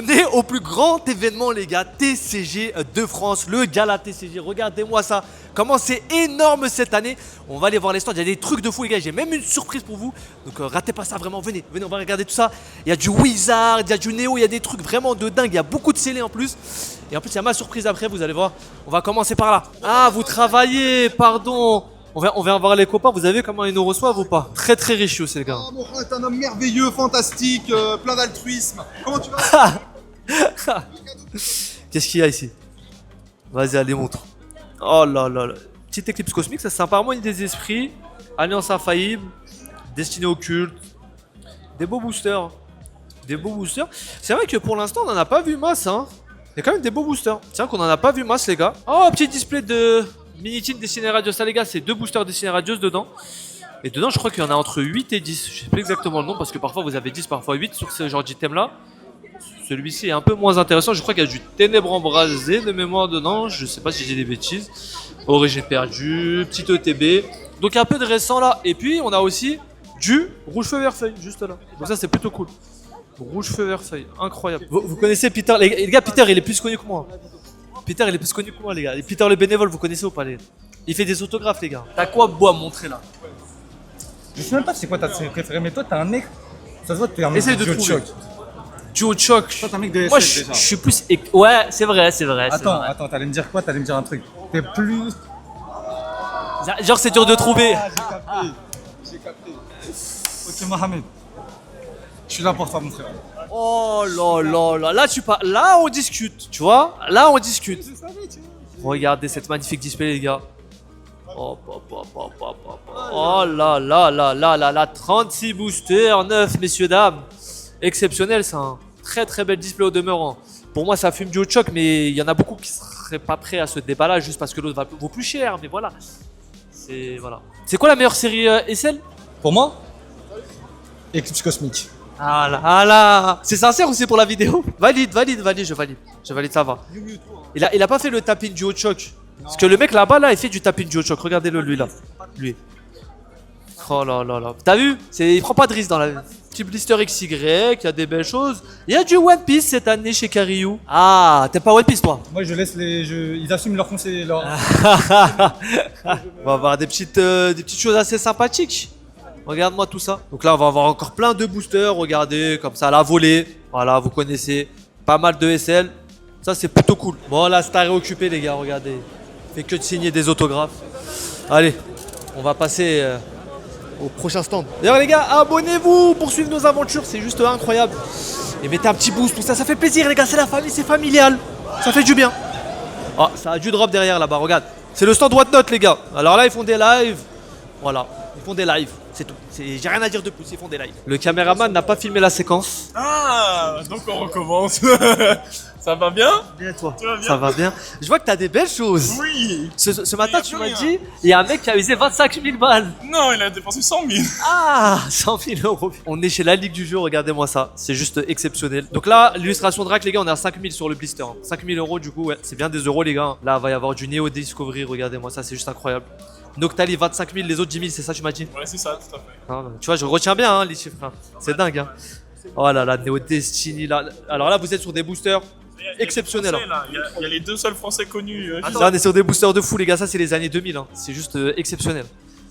On est au plus grand événement, les gars, TCG de France, le gala TCG. Regardez-moi ça, comment c'est énorme cette année. On va aller voir les stands, il y a des trucs de fou, les gars. J'ai même une surprise pour vous. Donc ratez pas ça, vraiment. Venez, venez, on va regarder tout ça. Il y a du Wizard, il y a du Néo, il y a des trucs vraiment de dingue. Il y a beaucoup de scellés en plus. Et en plus, il y a ma surprise après, vous allez voir. On va commencer par là. Ah, vous travaillez, pardon. On vient voir les copains, vous avez comment ils nous reçoivent ou pas? Très très riche aussi, les gars. Oh, Morin est un homme merveilleux, fantastique, plein d'altruisme. Comment tu vas? Qu'est-ce qu'il y a ici? Vas-y, allez, montre. Oh là là là. Petite éclipse cosmique, ça c'est sympa. Harmonie des esprits, Alliance infaillible, Destinée occulte. Des beaux boosters. Des beaux boosters. C'est vrai que pour l'instant, on n'en a pas vu masse, hein. Il y a quand même des beaux boosters. C'est vrai qu'on n'en a pas vu masse, les gars. Oh, petit display de Mini-Team Destinée Radios. Ça, les gars, c'est 2 boosters Destinée Radios dedans. Et dedans, je crois qu'il y en a entre 8 et 10. Je sais plus exactement le nom parce que parfois vous avez 10, parfois 8 sur ce genre d'item là. Celui-ci est un peu moins intéressant. Je crois qu'il y a du ténèbre embrasé de mémoire dedans. Je sais pas si j'ai des bêtises. Origine perdue, petit ETB. Donc un peu de récent là. Et puis on a aussi du rouge feu vert feuille juste là. Donc ça c'est plutôt cool. Rouge feu vert feuille, incroyable. Vous connaissez Peter? Les gars, Peter il est plus connu que moi. Peter il est plus connu que moi, les gars. Et Peter le bénévole, vous connaissez ou pas, les... Il fait des autographes, les gars. T'as quoi beau à montrer là? Je sais même pas c'est quoi ta série préférée, mais toi t'es un mec. Ça se voit que t'es un mec Essaye de Duo trouver. Shock. Duo Choc. Toi t'es un mec de Moi SF je déjà. suis plus. Ouais, c'est vrai, c'est vrai. c'est Attends, vrai. attends, t'allais me dire quoi? T'allais me dire un truc. T'es plus. Genre c'est dur de trouver. Ah, j'ai capté. J'ai capté. Ok, Mohamed. Je suis là pour toi, mon frère. Oh là là là. Là tu parles. Là on discute, tu vois? Là on discute. Je savais, tu Regardez cette magnifique display, les gars. Oh là là là là là là. 36 boosters, 9 messieurs dames. Exceptionnel ça. Hein. Très très bel display au demeurant. Pour moi ça fume du haut choc, mais il y en a beaucoup qui seraient pas prêts à ce débat-là juste parce que l'autre vaut plus cher. Mais voilà. Voilà. C'est quoi la meilleure série SL? Pour moi, Eclipse Cosmique. Ah là, ah là. C'est sincère ou c'est pour la vidéo? Valide, valide, valide, je valide. Je valide, ça va. Il a pas fait le tap-in du haut choc. Parce que le mec là-bas, là, il fait du tap-in du haut choc. Regardez-le, lui, là. Lui. Oh là là là. T'as vu? Il prend pas de risque dans la vie. Petit blister XY, il y a des belles choses. Il y a du One Piece cette année chez Kariou. Ah, t'es pas One Piece, toi? Moi je laisse les jeux. Ils assument leurs conseils. Leur... On va avoir des petites choses assez sympathiques. Regarde-moi tout ça. Donc là, on va avoir encore plein de boosters. Regardez, comme ça, à la volée. Voilà, vous connaissez. Pas mal de SL. Ça, c'est plutôt cool. Bon, la star est occupée, les gars. Regardez. Fait que de signer des autographes. Allez, on va passer au prochain stand. D'ailleurs, les gars, abonnez-vous pour suivre nos aventures. C'est juste incroyable. Et mettez un petit boost, tout ça. Ça fait plaisir, les gars. C'est la famille, c'est familial. Ça fait du bien. Ah, ça a du drop derrière là-bas. Regarde. C'est le stand Whatnot, les gars. Alors là, ils font des lives. Voilà. Ils font des lives, c'est tout. J'ai rien à dire de plus, ils font des lives. Le caméraman n'a pas filmé la séquence. Ah, donc on recommence. Ça va bien? Bien toi, Ça va bien. ça va bien. Je vois que t'as des belles choses. Oui. Ce matin, Il y a tu plus m'as rien. dit, il y a un mec qui a usé 25 000 balles. Non, il a dépensé 100 000. Ah, 100 000 euros. On est chez la Ligue du jeu, regardez-moi ça. C'est juste exceptionnel. Donc là, l'illustration Drac, les gars, on est à 5 000 sur le blister. 5 000 euros, du coup, ouais, c'est bien des euros, les gars. Là, il va y avoir du Neo Discovery, regardez-moi ça, c'est juste incroyable. Noctali 25 000, les autres 10 000, c'est ça, tu m'as dit? Ouais, c'est ça, tout à fait. Ah, tu vois, je retiens bien hein, les chiffres. Hein. C'est dingue. Hein. Oh là là, Neo Destiny là. Alors là, vous êtes sur des boosters exceptionnels. Il y a des Français, là. Il y a les deux seuls Français connus. Là, on est sur des boosters de fou, les gars. Ça, c'est les années 2000. Hein. C'est juste exceptionnel.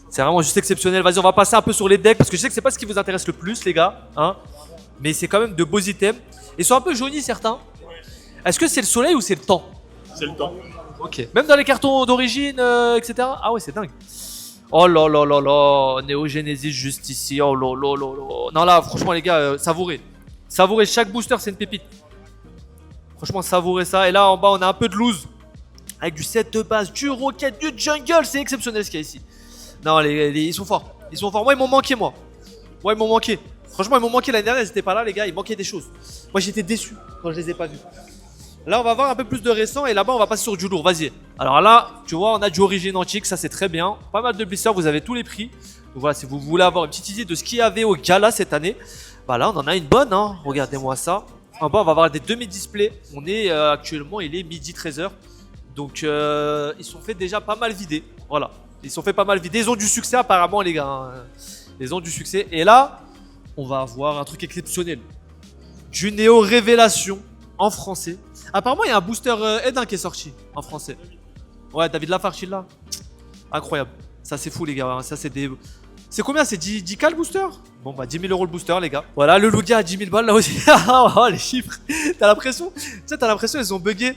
C'est vraiment juste exceptionnel. Vas-y, on va passer un peu sur les decks parce que je sais que c'est pas ce qui vous intéresse le plus, les gars. Hein. Mais c'est quand même de beaux items. Ils sont un peu jaunis, certains. Est-ce que c'est le soleil ou c'est le temps? C'est le temps. Ok. Même dans les cartons d'origine, etc. Ah ouais, c'est dingue. Oh là là là là, Neo Genesis juste ici, oh là là là là. Non là, franchement les gars, savourez. Savourez, chaque booster c'est une pépite. Franchement, savourez ça. Et là en bas, on a un peu de loose. Avec du set de base, du rocket, du jungle, c'est exceptionnel ce qu'il y a ici. Non, ils sont forts. Ils sont forts. Moi, ils m'ont manqué, moi. Moi, ils m'ont manqué. Franchement, ils m'ont manqué l'année dernière, ils étaient pas là, les gars. Il manquait des choses. Moi, j'étais déçu quand je les ai pas vus. Là, on va voir un peu plus de récent et là-bas, on va passer sur du lourd. Vas-y. Alors là, tu vois, on a du origine antique, ça c'est très bien. Pas mal de blisters, vous avez tous les prix. Donc voilà, si vous voulez avoir une petite idée de ce qu'il y avait au gala cette année, bah là, on en a une bonne. Hein. Regardez-moi ça. En bas, on va avoir des demi-displays. On est actuellement, il est midi 13h. Donc, ils sont fait déjà pas mal vider. Voilà. Ils sont fait pas mal vider. Ils ont du succès apparemment, les gars. Hein. Ils ont du succès. Et là, on va avoir un truc exceptionnel. Du Néo Révélation. en français. Apparemment, il y a un booster Edin qui est sorti en français. Ouais, David Lafarge, il l'a. Incroyable. Ça, c'est fou, les gars. Ça, c'est des. C'est combien? C'est 10K le booster? Bon, bah, 10 000 € le booster, les gars. Voilà, le Lugia à 10 000 balles là aussi. Oh, les chiffres. T'as l'impression, tu sais, t'as l'impression ils ont bugué.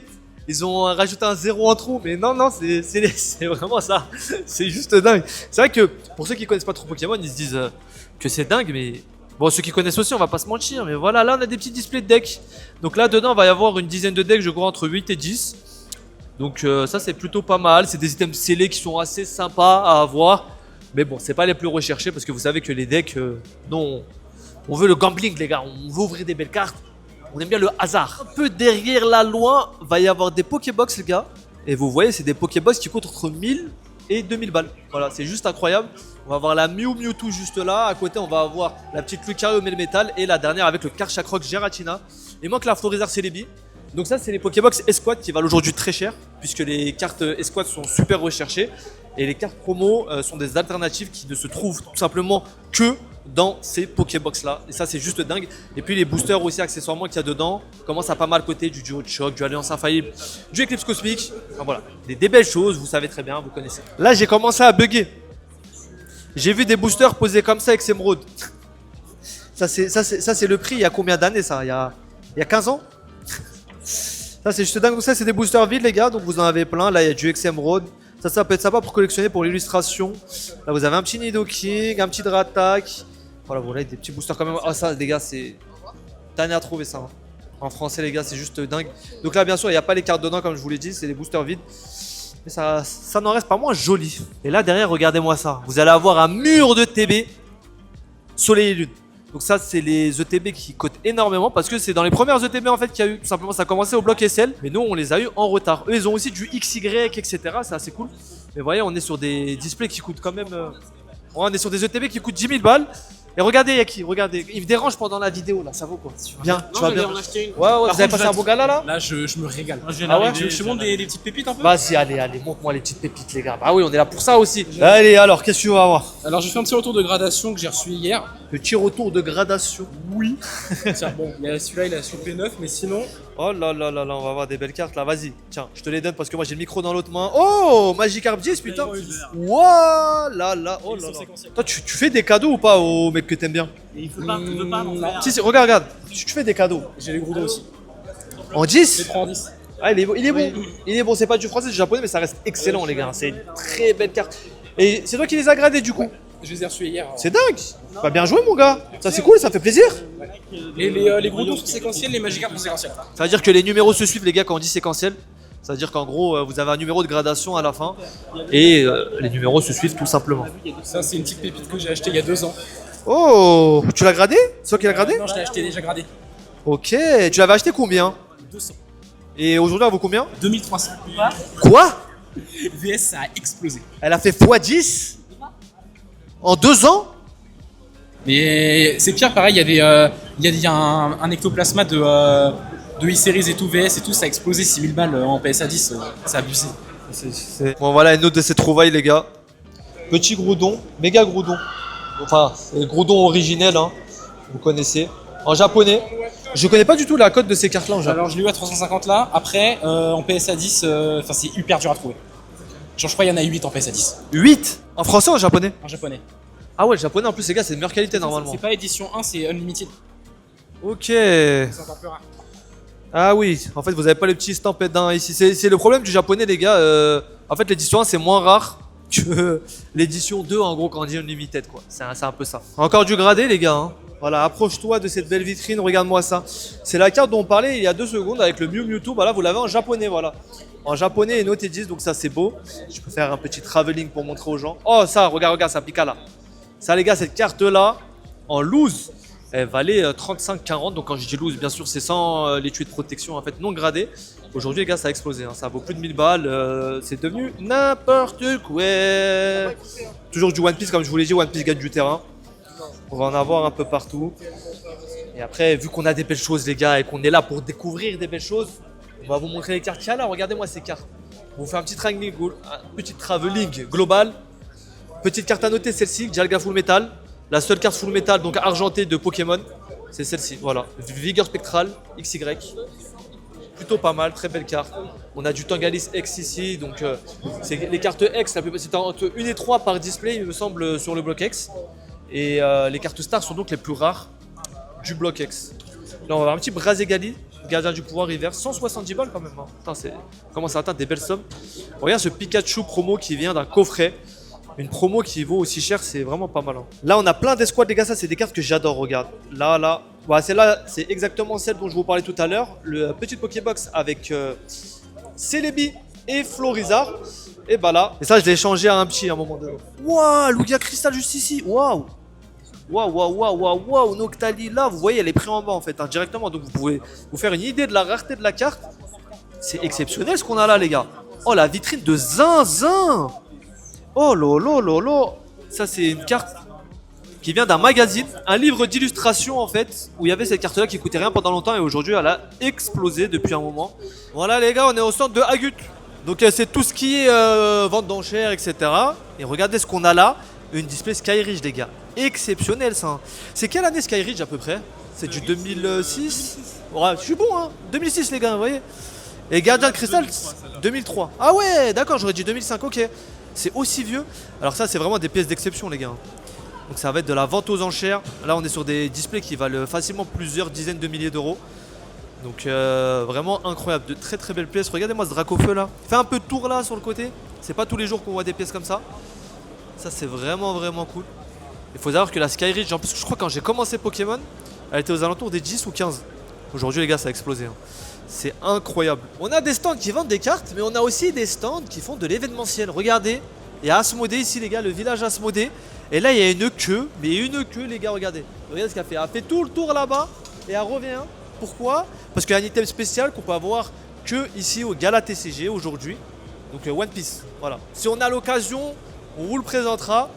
Ils ont rajouté un 0 en trop. Mais non, non, c'est vraiment ça. C'est juste dingue. C'est vrai que pour ceux qui connaissent pas trop Pokémon, ils se disent que c'est dingue, mais. Bon, ceux qui connaissent aussi, on va pas se mentir, mais voilà, là on a des petits displays de decks. Donc là dedans, il va y avoir une dizaine de decks, je crois entre 8 et 10. Donc ça c'est plutôt pas mal, c'est des items scellés qui sont assez sympas à avoir. Mais bon, c'est pas les plus recherchés parce que vous savez que les decks, non, on veut le gambling les gars, on veut ouvrir des belles cartes. On aime bien le hasard. Un peu derrière là loin, va y avoir des Pokébox les gars. Et vous voyez, c'est des Pokébox qui coûtent entre 1000 et 2000 balles. Voilà, c'est juste incroyable. On va avoir la Mew Mewtwo juste là. À côté, on va avoir la petite Lucario Melmetal. Et la dernière avec le Karchakroc Giratina. Il manque la Florizarre Celebi. Donc ça, c'est les Pokébox Esquad qui valent aujourd'hui très cher. Puisque les cartes Esquad sont super recherchées. Et les cartes promo sont des alternatives qui ne se trouvent tout simplement que dans ces Pokébox là. Et ça, c'est juste dingue. Et puis les boosters aussi, accessoirement, qu'il y a dedans, commencent à pas mal côté du duo de choc, du Alliance Infaillible, du Eclipse Cosmique. Enfin voilà, des belles choses, vous savez très bien, vous connaissez. Là, j'ai commencé à bugger. J'ai vu des boosters posés comme ça avec Emerald. Ça, c'est le prix il y a combien d'années ça? Il y a 15 ans? Ça, c'est juste dingue. Donc ça, c'est des boosters vides, les gars. Donc vous en avez plein. Là, il y a du Emerald. Ça peut être sympa pour collectionner pour l'illustration. Là, vous avez un petit Nidoking, un petit Dratak. Voilà, voilà, des petits boosters quand même. Ah, ça, les gars, c'est dernier à trouver ça. Hein. En français, les gars, c'est juste dingue. Donc là, bien sûr, il n'y a pas les cartes dedans, comme je vous l'ai dit. C'est des boosters vides. Mais ça n'en reste pas moins joli. Et là, derrière, regardez-moi ça. Vous allez avoir un mur de TB Soleil et Lune. Donc ça, c'est les ETB qui cotent énormément parce que c'est dans les premières ETB en fait qu'il y a eu. Tout simplement, ça a commencé au bloc SL, mais nous, on les a eu en retard. Eux, ils ont aussi du XY, etc. C'est assez cool. Mais vous voyez, on est sur des displays qui coûtent quand même... on est sur des ETB qui coûtent 10 000 balles. Et regardez, Yaki, regardez. Il me dérange pendant la vidéo, là, ça vaut quoi. Bien, tu vas bien. En acheter une. Ouais, vous avez passé un bon gala là? Là, je me régale. Ah ouais? Je te montre des petites pépites un peu. Vas-y, allez, montre-moi les petites pépites, les gars. Bah oui, on est là pour ça aussi. Allez, alors, qu'est-ce que tu vas avoir? Alors, j'ai fait un petit retour de gradation que j'ai reçu hier. Petit retour de gradation. Oui. Tiens, bon, celui-là, il a sur P9, mais sinon. Oh là là là là, on va avoir des belles cartes là, vas-y. Tiens, je te les donne parce que moi j'ai le micro dans l'autre main. Oh, Magikarp 10, putain. Wouah, là là, oh là là. Toi, tu fais des cadeaux ou pas aux mecs que t'aimes bien? Et il veut pas en faire. Si, regarde, tu fais des cadeaux. J'ai les Groudons aussi. En Je les 10? prends en 10. Ah, il est bon. Il est bon, c'est pas du français, c'est du japonais, mais ça reste excellent, les gars. C'est une très belle carte. Et c'est toi qui les as gradés du coup? Je les ai reçus hier. C'est dingue. Bah, bien joué, mon gars. Ça, c'est cool, ça fait plaisir. Et les Groudons sont séquentiels, les Magikarp sont séquentiels. Ça veut dire que les numéros se suivent, les gars, quand on dit séquentiel. Ça veut dire qu'en gros, vous avez un numéro de gradation à la fin. Et les numéros se suivent tout simplement. Ça, c'est une petite pépite que j'ai achetée il y a 2 ans. Oh, tu l'as gradé? C'est toi qui l'as gradé? Non, je l'ai acheté déjà gradé. Ok, tu l'avais acheté combien? 200. Et aujourd'hui, elle vaut combien? 2300. Quoi? VS, ça a explosé. Elle a fait x10 en 2 ans? Mais c'est pire, pareil, il y a un ectoplasma de e-series et tout, VS et tout, ça a explosé 6000 balles en PSA 10, c'est abusé. Bon, voilà une autre de ces trouvailles, les gars. Petit Groudon, méga Groudon. Enfin, c'est le Groudon originel, hein. Vous connaissez. En japonais. Je connais pas du tout la cote de ces cartes-là en japonais. Alors je l'ai eu à 350 là, après en PSA 10, c'est hyper dur à trouver. Genre je crois qu'il y en a 8 en PSA 10. 8 en français ou en japonais? En japonais. Ah ouais, le japonais en plus, les gars, c'est de meilleure qualité normalement. C'est pas édition 1, c'est Unlimited. Ok. C'est encore plus rare. Ah oui, en fait, vous avez pas le petit stamp d'un ici. C'est le problème du japonais, les gars. En fait, l'édition 1, c'est moins rare que l'édition 2, en gros, quand on dit Unlimited, quoi. C'est un peu ça. Encore du gradé, les gars. Hein. Voilà, approche-toi de cette belle vitrine, regarde-moi ça. C'est la carte dont on parlait il y a 2 secondes avec le Mew Mewtwo. Bah là, vous l'avez en japonais, voilà. En japonais et noté 10, donc ça, c'est beau. Je peux faire un petit travelling pour montrer aux gens. Oh, ça, regarde, ça pique là. Ça, les gars, cette carte-là, en loose, elle valait 35-40. Donc, quand je dis loose, bien sûr, c'est sans les tuiles de protection en fait non gradées. Aujourd'hui, les gars, ça a explosé. Hein. Ça vaut plus de 1000 balles. C'est devenu n'importe quoi. Toujours du One Piece, comme je vous l'ai dit, One Piece gagne du terrain. On va en avoir un peu partout. Et après, vu qu'on a des belles choses, les gars, et qu'on est là pour découvrir des belles choses, on va vous montrer les cartes qu'il y a là. Regardez-moi ces cartes. On vous fait un petit travelling global. Petite carte à noter, celle-ci, Dialga Full Metal. La seule carte Full Metal, donc argentée de Pokémon, c'est celle-ci. Voilà, Vigueur Spectral, XY. plutôt pas mal, très belle carte. On a du Tangalis X ici, donc c'est les cartes X, c'est entre 1 et 3 par display, il me semble, sur le bloc X. Et les cartes Star sont donc les plus rares du bloc X. Là, on va avoir un petit Brazegali, gardien du pouvoir hiver, 170 balles quand même. Hein. Putain, on commence à atteindre des belles sommes. Regarde ce Pikachu promo qui vient d'un coffret. Une promo qui vaut aussi cher, c'est vraiment pas mal. Hein. Là, on a plein d'escouades, les gars. Ça, c'est des cartes que j'adore. Regarde. Là. Voilà, celle-là, c'est exactement celle dont je vous parlais tout à l'heure. Le petit Pokébox avec Celebi et Florizard. Et bah là. Et ça, je l'ai échangé à un petit à un moment donné. Waouh, Lugia Crystal juste ici. Waouh. Waouh, Noctali là, vous voyez, elle est prise en bas en fait, hein, directement. Donc vous pouvez vous faire une idée de la rareté de la carte. C'est exceptionnel ce qu'on a là, les gars. Oh, la vitrine de Zinzin. Oh lolo. Ça, c'est une carte qui vient d'un magazine, un livre d'illustration en fait, où il y avait cette carte-là qui coûtait rien pendant longtemps et aujourd'hui elle a explosé depuis un moment. Voilà, les gars, on est au centre de Agut. Donc c'est tout ce qui est vente d'enchères, etc. Et regardez ce qu'on a là. Une display Skyridge, les gars. Exceptionnel, ça. Hein. C'est quelle année Skyridge à peu près? C'est du 2006. Ouais, je suis bon, hein. 2006, les gars, vous voyez. Et Gardien de Cristal, 2003. Ah ouais, d'accord, j'aurais dit 2005, ok. C'est aussi vieux. Alors ça, c'est vraiment des pièces d'exception, les gars. Donc ça va être de la vente aux enchères. Là, on est sur des displays qui valent facilement plusieurs dizaines de milliers d'euros. Donc vraiment incroyable. De très très belles pièces. Regardez-moi ce Dracofeu là. Fait un peu de tour là sur le côté. C'est pas tous les jours qu'on voit des pièces comme ça. Ça, c'est vraiment cool. Il faut savoir que la Skyridge, en plus, je crois que quand j'ai commencé Pokémon, elle était aux alentours des 10 ou 15. Aujourd'hui, les gars, ça a explosé. Hein. C'est incroyable. On a des stands qui vendent des cartes, mais on a aussi des stands qui font de l'événementiel. Regardez, il y a Asmodée ici, les gars, le village Asmodée. Et là, il y a une queue, mais une queue, les gars, regardez. Regardez ce qu'elle fait. Elle fait tout le tour là-bas et elle revient. Pourquoi? Parce qu'il y a un item spécial qu'on peut avoir que ici au Gala TCG aujourd'hui. Donc One Piece, voilà. Si on a l'occasion, on vous le présentera,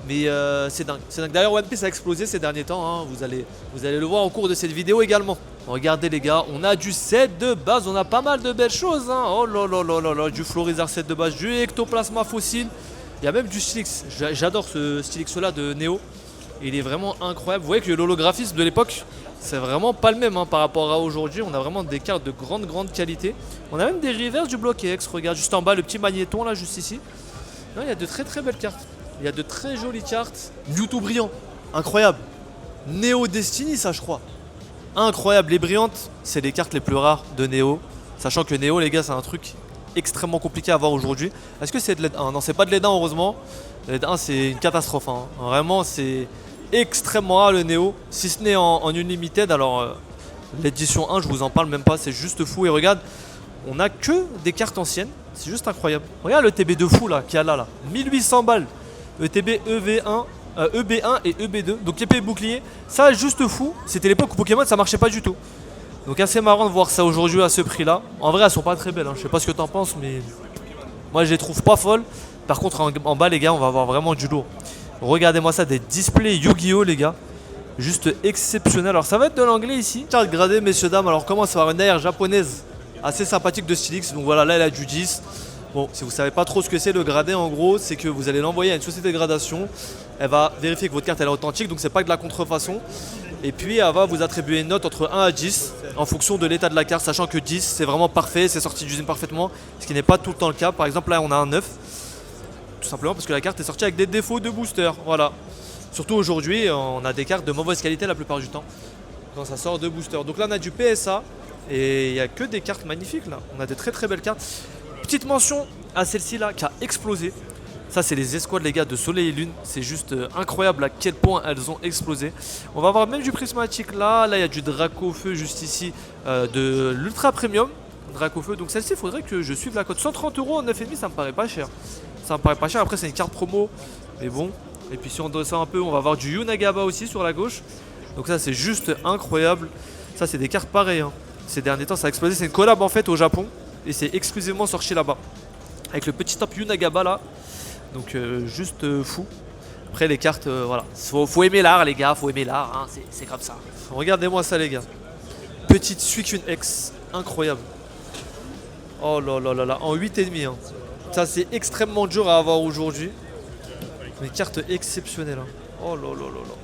mais c'est dingue. C'est dingue. D'ailleurs, One Piece a explosé ces derniers temps. Hein. Vous allez le voir au cours de cette vidéo également. Regardez, les gars, on a du set de base. On a pas mal de belles choses. Hein. Oh là, du Florizard set de base, du Ectoplasma fossile. Il y a même du Stylix. J'adore ce Stylix-là de Neo. Il est vraiment incroyable. Vous voyez que l'holographisme de l'époque, c'est vraiment pas le même hein, par rapport à aujourd'hui. On a vraiment des cartes de grande qualité. On a même des reverse du bloc X. Regarde juste en bas le petit magnéton là, juste ici. Non, il y a de très belles cartes. Il y a de très jolies cartes. Mewtwo brillant, incroyable. Neo Destiny, ça je crois. Incroyable. Les brillantes, c'est les cartes les plus rares de Neo. Sachant que Neo, les gars, c'est un truc extrêmement compliqué à avoir aujourd'hui. Est-ce que c'est de l'aide 1? Non, c'est pas de l'aide 1, heureusement. L'aide 1, c'est une catastrophe. Hein. Vraiment, c'est extrêmement rare le Neo. Si ce n'est en Unlimited, alors l'édition 1, je vous en parle même pas. C'est juste fou. Et regarde, on a que des cartes anciennes. C'est juste incroyable. Regarde le TB de fou là, qu'il y a là. 1800 balles. ETB EV1, EB1 et EB2. Donc épée et bouclier. Ça, juste fou. C'était l'époque où Pokémon ça marchait pas du tout. Donc assez marrant de voir ça aujourd'hui à ce prix là. En vrai, elles sont pas très belles. Hein. Je sais pas ce que t'en penses, mais moi je les trouve pas folles. Par contre, en bas, les gars, on va avoir vraiment du lourd. Regardez-moi ça, des displays Yu-Gi-Oh, les gars. Juste exceptionnel. Alors ça va être de l'anglais ici. Carte gradée, messieurs, dames. Alors comment ça va une air japonaise assez sympathique de Stylix. Donc voilà, là elle a du 10. Bon, si vous savez pas trop ce que c'est le gradé, en gros, c'est que vous allez l'envoyer à une société de gradation. Elle va vérifier que votre carte elle est authentique, donc c'est pas que de la contrefaçon. Et puis elle va vous attribuer une note entre 1 à 10 en fonction de l'état de la carte, sachant que 10 c'est vraiment parfait, c'est sorti d'usine parfaitement, ce qui n'est pas tout le temps le cas. Par exemple là on a un 9, tout simplement parce que la carte est sortie avec des défauts de booster, voilà. Surtout aujourd'hui, on a des cartes de mauvaise qualité la plupart du temps, quand ça sort de booster. Donc là on a du PSA, et il n'y a que des cartes magnifiques là, on a de très belles cartes. Petite mention à celle-ci là qui a explosé. Ça c'est les escouades les gars de Soleil et Lune. C'est juste incroyable à quel point elles ont explosé. On va avoir même du prismatique là. Là il y a du Dracofeu juste ici de l'ultra premium Dracofeu. Donc celle-ci il faudrait que je suive la cote. 130 € en 9,5 ça me paraît pas cher. Ça me paraît pas cher. Après c'est une carte promo. Mais bon. Et puis si on descend un peu on va avoir du Yunagaba aussi sur la gauche. Donc ça c'est juste incroyable. Ça c'est des cartes pareilles hein. Ces derniers temps ça a explosé. C'est une collab en fait au Japon. Et c'est exclusivement sorti là-bas. Avec le petit top Yunagaba là. Donc juste fou. Après les cartes, voilà. Faut aimer l'art les gars, faut aimer l'art, hein. C'est comme ça. Regardez-moi ça les gars. Petite Suicune X, incroyable. Oh là là là là, en 8,5 hein. Ça c'est extrêmement dur à avoir aujourd'hui. Une carte exceptionnelle hein. Oh là là là là.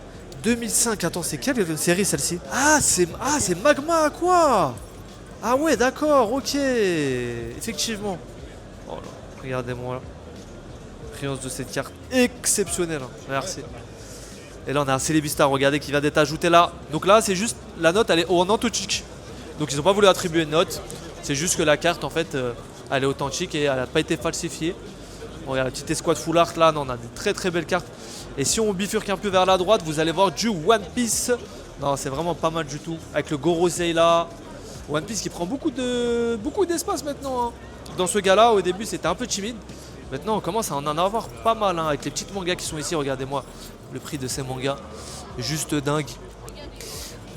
2005, attends c'est quelle série celle-ci? Ah c'est Magma quoi. Ah ouais, d'accord, ok. Effectivement. Oh là, regardez-moi là. Brillance de cette carte exceptionnelle. Hein. Merci. Et là, on a un Célébistar, regardez, qui vient d'être ajouté là. Donc là, c'est juste, la note, elle est en authentique. Donc ils n'ont pas voulu attribuer une note. C'est juste que la carte, en fait, elle est authentique et elle n'a pas été falsifiée. Bon, regarde, la petite escouade full art là, non, on a des très très belles cartes. Et si on bifurque un peu vers la droite, vous allez voir du One Piece. Non, c'est vraiment pas mal du tout. Avec le Gorosei là. One Piece qui prend beaucoup d'espace maintenant. Hein. Dans ce gars-là, au début, c'était un peu timide. Maintenant, on commence à en avoir pas mal. Hein, avec les petites mangas qui sont ici, regardez-moi le prix de ces mangas. Juste dingue.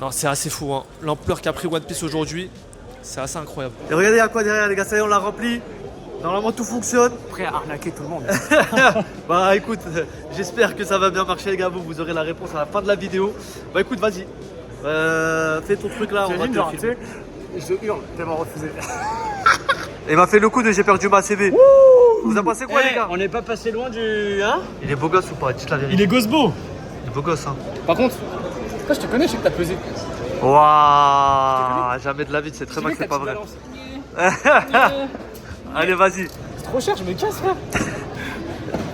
Non, c'est assez fou. Hein. L'ampleur qu'a pris One Piece aujourd'hui, c'est assez incroyable. Et regardez à quoi derrière, les gars. Ça y est, on l'a rempli. Normalement, tout fonctionne. Prêt à arnaquer tout le monde. Bah écoute, j'espère que ça va bien marcher les gars, vous aurez la réponse à la fin de la vidéo. Bah écoute, vas-y, fais ton truc là, on va te filmer. Je hurle, tellement refusé. Il m'a fait le coup de j'ai perdu ma CV. Vous avez passé quoi les gars? On n'est pas passé loin du. Hein? Il est beau gosse ou pas? Dites la vérité. Il est gosbo. Il est beau gosse hein. Par contre, je te connais, je sais que t'as pesé. Waouh, jamais de la vie, c'est très mal que c'est pas vrai. Allez vas-y. C'est trop cher, je me casse frère.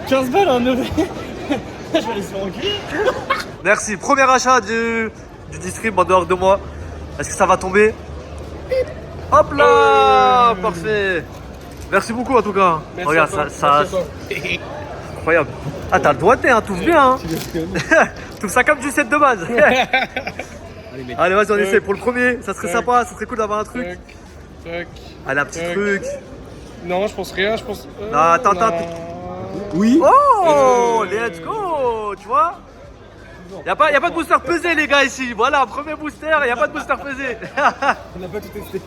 15 balles un euro. Je vais aller se faire enculer. Merci, premier achat du distrib en dehors de moi. Est-ce que ça va tomber? Hop là, parfait. Merci beaucoup en tout cas. Merci regarde, ça incroyable. Ah, t'as le doigté, hein, tout bien. Hein. Tout ça comme du set de base. Allez, vas-y, on essaie. Pour le premier, ça serait sympa, ça serait cool d'avoir un truc. Allez, un petit truc. Non, je pense rien, je pense. Non, attends. Oui. Oh, let's go. Tu vois? Y'a pas de booster pesé, les gars, ici. Voilà, premier booster, y'a pas de booster pesé. On n'a pas tout testé.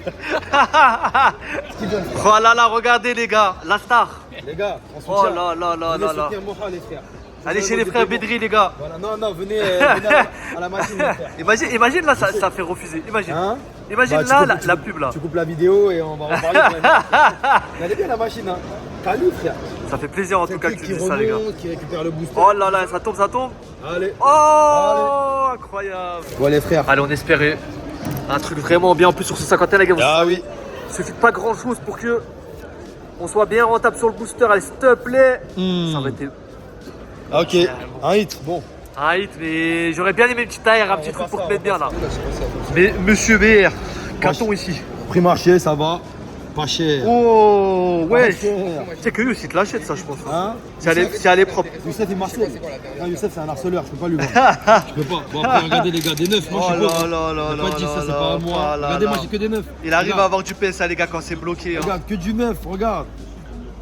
Oh là là, regardez, les gars, la star. Les gars, on se Oh soutient. là là là Venez là là. soutenir Moha, les frères. Allez chez les frères Bédri, les gars. Voilà, non, venez à la machine, les frères. Imagine là, ça fait refuser. Imagine. Hein? Imagine Bah, là, la pub là. Tu coupes la vidéo et on va en parler. Elle est bien la machine, hein. Cali, frère. Ça fait plaisir en tout cas que tu dises ça, les gars. Qui récupère le booster. Oh là là, ça tombe. Allez. Oh, incroyable. Ouais, les frères. Allez, on espérait un truc vraiment bien. En plus sur ce 51, les gars. Ah oui. Il suffit de pas grand chose pour que on soit bien rentable sur le booster. Allez, s'il te plaît. Ça aurait été Ok, un hit, bon. un hit, mais j'aurais bien aimé une petite taille, un petit truc pour te mettre bien là. Mais monsieur BR, carton ici. Prix marché, ça va. Pas cher. Oh, ouais. Pas cher. C'est que lui aussi te l'achète ça, je pense. Hein? Si elle est propre. Youssef est Marseille. Non, Youssef c'est un harceleur, je peux pas lui vendre. Je peux pas. Bon après regardez les gars, des neufs, moi je suis pauvre. J'ai pas dit ça, c'est pas à moi. Regardez, moi j'ai que des neufs. Il arrive Regarde. à avoir du PSA les gars quand c'est bloqué. Hein. Regarde, que du neuf, regarde.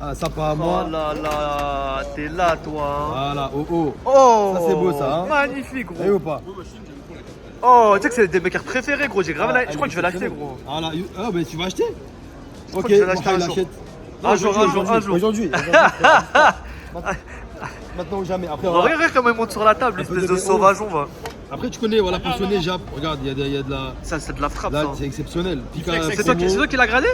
Ah, ça pas à moi. Oh là là, t'es là toi. Hein. Voilà, oh. Oh, Ça, c'est beau, ça, hein. Magnifique Eh gros. ou pas? Oh, tu sais que c'est des mes cartes préférées gros, j'ai grave je crois que je vais l'acheter gros. Ah là, mais tu vas acheter? Ok, que je vais l'acheter moi un il jour. achète. Un jour. Aujourd'hui. Maintenant ou jamais. Après, On va voilà. rire comment il monte sur la table, Un peu espèce de de sauvageon va. Après tu connais, voilà, pensionné Jap. Regarde, il y a de la. Ça c'est de la frappe Là, ça. c'est exceptionnel. Pika, C'est toi qui l'as gradé?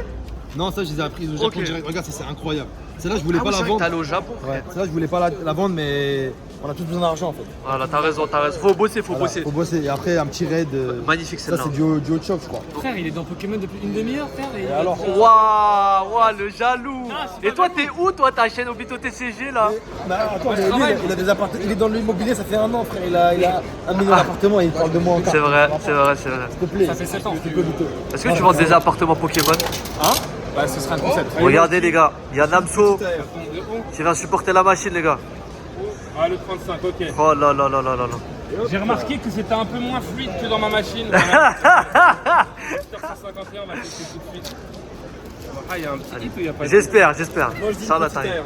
Non, ça je les ai appris au Japon Ok. direct. Regarde, ça c'est incroyable. Celle-là, je voulais Ah pas oui, la c'est vrai que t'es vendre. allé au Japon. Ouais, celle-là, je voulais pas la vendre, mais on a tous besoin d'argent en fait. Voilà, t'as raison. Faut bosser, faut Voilà, bosser. faut bosser. Et après, un petit raid. Magnifique Ça, celle-là. c'est du haut de choc, je crois. Frère, il est dans Pokémon depuis une demi-heure, frère. Et alors Waouh, le jaloux. Ah, c'est Et toi, pas t'es où, toi, ta chaîne Obito TCG là? Bah, attends, mais lui, il a des appartements. Il est dans l'immobilier, ça fait un an, frère. Il a 1 million d'appartements et il parle de moi encore. C'est vrai. S'il te plaît. Ça fait 7 ans. Tu peux lutter. Est-ce que tu vends des appartements Pokémon? Bah, ce sera un concept. Regardez, les gars, il y a Namso qui vient supporter la machine, les gars. Ah, le 35, ok. Oh là là là là là là. J'ai remarqué que c'était un peu moins fluide que dans ma machine. Voilà. Super 151 m'a fait tout de suite. Ah, il y a un petit hit ou il n'y a pas de J'espère. Moi, je dis Ça, une la petite taille. air.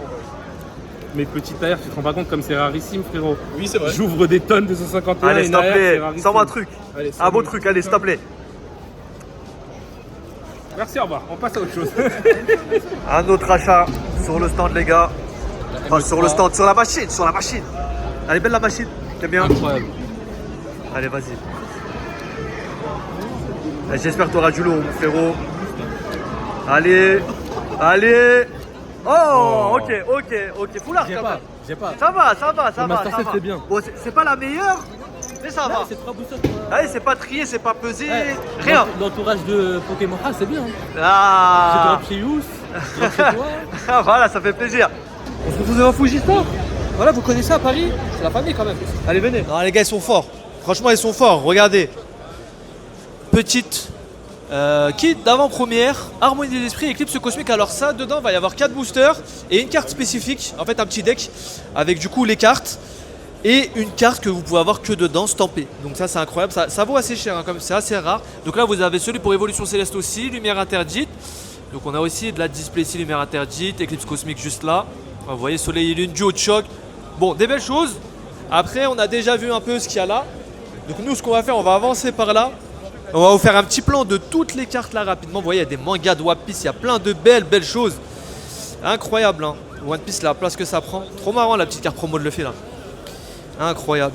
Mais petite air, tu te rends pas compte comme c'est rarissime, frérot. Oui, c'est vrai. J'ouvre des tonnes de 151 Allez, et s'il une te air, c'est plaît, rarissime. sors-moi un truc. Allez, Un beau salut. truc, allez, s'il te plaît. Merci, au revoir. On passe à autre chose. Un autre achat sur le stand, les gars. Enfin, sur le stand, sur la machine. Elle est belle la machine, t'aimes bien? Incroyable. Allez, vas-y. Et j'espère que t'auras du lourd, mon frérot. Allez. Oh, ok. Full art, quand même. J'ai pas. Ça va. Master Set, c'est bien. Bon, c'est pas la meilleure, Mais ça Là, va. c'est 3 boosters pour. Allez, c'est pas trié, c'est pas pesé, Ouais. rien. L'entourage de Pokémon Hall, c'est bien. Hein. J'ai Ah, drop chez Yous, drop chez toi. voilà, ça fait plaisir. On se retrouve devant Fujistar. Voilà, vous connaissez à Paris, c'est la famille quand même. Allez, venez. Non, les gars, ils sont forts. Franchement, ils sont forts. Regardez. Petite kit d'avant-première, harmonie des esprits, éclipse cosmique. Alors ça, dedans, va y avoir 4 boosters et une carte spécifique. En fait, un petit deck avec du coup les cartes et une carte que vous pouvez avoir que dedans, stampée. Donc ça, c'est incroyable. Ça vaut assez cher, hein, comme c'est assez rare. Donc là, vous avez celui pour Évolution Céleste aussi, Lumière Interdite. Donc on a aussi de la display ici, Lumière Interdite, éclipse cosmique juste là. Vous voyez, Soleil et Lune, duo de choc. Bon, des belles choses. Après, on a déjà vu un peu ce qu'il y a là. Donc nous, ce qu'on va faire, on va avancer par là. On va vous faire un petit plan de toutes les cartes là rapidement. Vous voyez, il y a des mangas de One Piece, il y a plein de belles choses. Incroyable, hein. One Piece, la place que ça prend. Trop marrant la petite carte promo de Luffy là. Incroyable.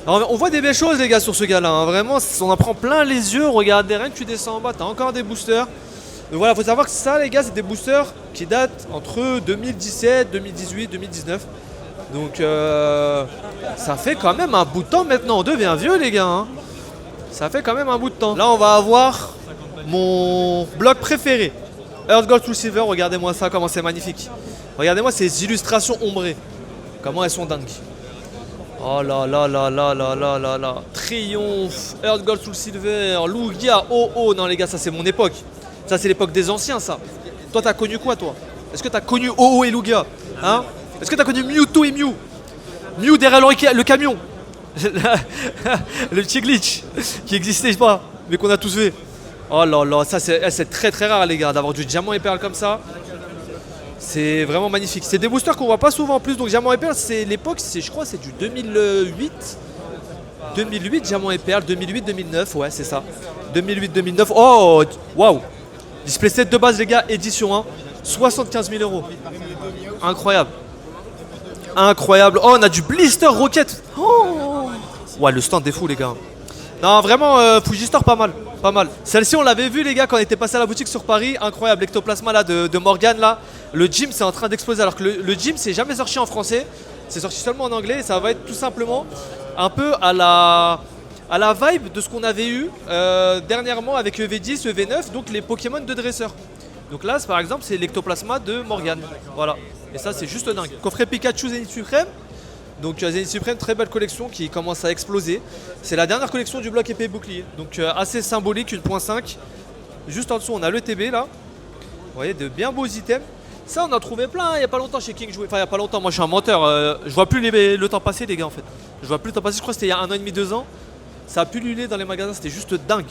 Alors, on voit des belles choses les gars sur ce gars là, hein. Vraiment, on en prend plein les yeux. Regardez, rien que tu descends en bas, t'as encore des boosters. Donc voilà, faut savoir que ça les gars, c'est des boosters qui datent entre 2017, 2018, 2019. Donc ça fait quand même un bout de temps maintenant, on devient vieux les gars, hein. Ça fait quand même un bout de temps. Là on va avoir mon bloc préféré, Earth Gold Soul Silver. Regardez-moi ça, comment c'est magnifique. Regardez-moi ces illustrations ombrées, comment elles sont dingues. Oh là là là là là là là là. Triomphe, Earth Gold Soul Silver, Lugia, oh non les gars, ça c'est mon époque. Ça c'est l'époque des anciens ça. Toi t'as connu quoi toi? Est-ce que t'as connu Oh et Lugia, hein? Est-ce que t'as connu Mewtwo et Mew? Mew derrière le camion. Le petit glitch qui existait pas, mais qu'on a tous fait. Oh là là, ça c'est très rare les gars, d'avoir du diamant et perle comme ça. C'est vraiment magnifique. C'est des boosters qu'on voit pas souvent en plus. Donc diamant et perle, c'est l'époque, je crois c'est du 2008. 2008, diamant et perle, 2008-2009, ouais c'est ça. 2008-2009, oh waouh. Display set de base les gars, édition 1, 75 000 €. Incroyable. Incroyable. Oh, on a du Blister Rocket. Oh. Ouais, le stand est fou les gars. Non, vraiment, Fujistar pas mal. Pas mal. Celle-ci, on l'avait vu les gars quand on était passé à la boutique sur Paris. Incroyable. L'ectoplasma là de Morgane là. Le gym, c'est en train d'exploser. Alors que le gym, c'est jamais sorti en français. C'est sorti seulement en anglais. Et ça va être tout simplement un peu à la vibe de ce qu'on avait eu dernièrement avec EV10, EV9. Donc les Pokémon de dresseur. Donc là, par exemple, c'est l'ectoplasma de Morgane. Voilà. Et ça, c'est juste dingue. Coffret Pikachu Zénith Suprême. Donc Zénith Suprême, très belle collection qui commence à exploser. C'est la dernière collection du bloc épée et bouclier. Donc assez symbolique, 1.5. Juste en dessous, on a le TB là. Vous voyez, de bien beaux items. Ça, on en a trouvé plein il n'y a pas longtemps chez King Jouet. Enfin, il n'y a pas longtemps, moi je suis un menteur. Je vois plus le temps passer, les gars, en fait. Je vois plus le temps passer, je crois que c'était il y a 1 an et demi, 2 ans. Ça a pullulé dans les magasins, c'était juste dingue.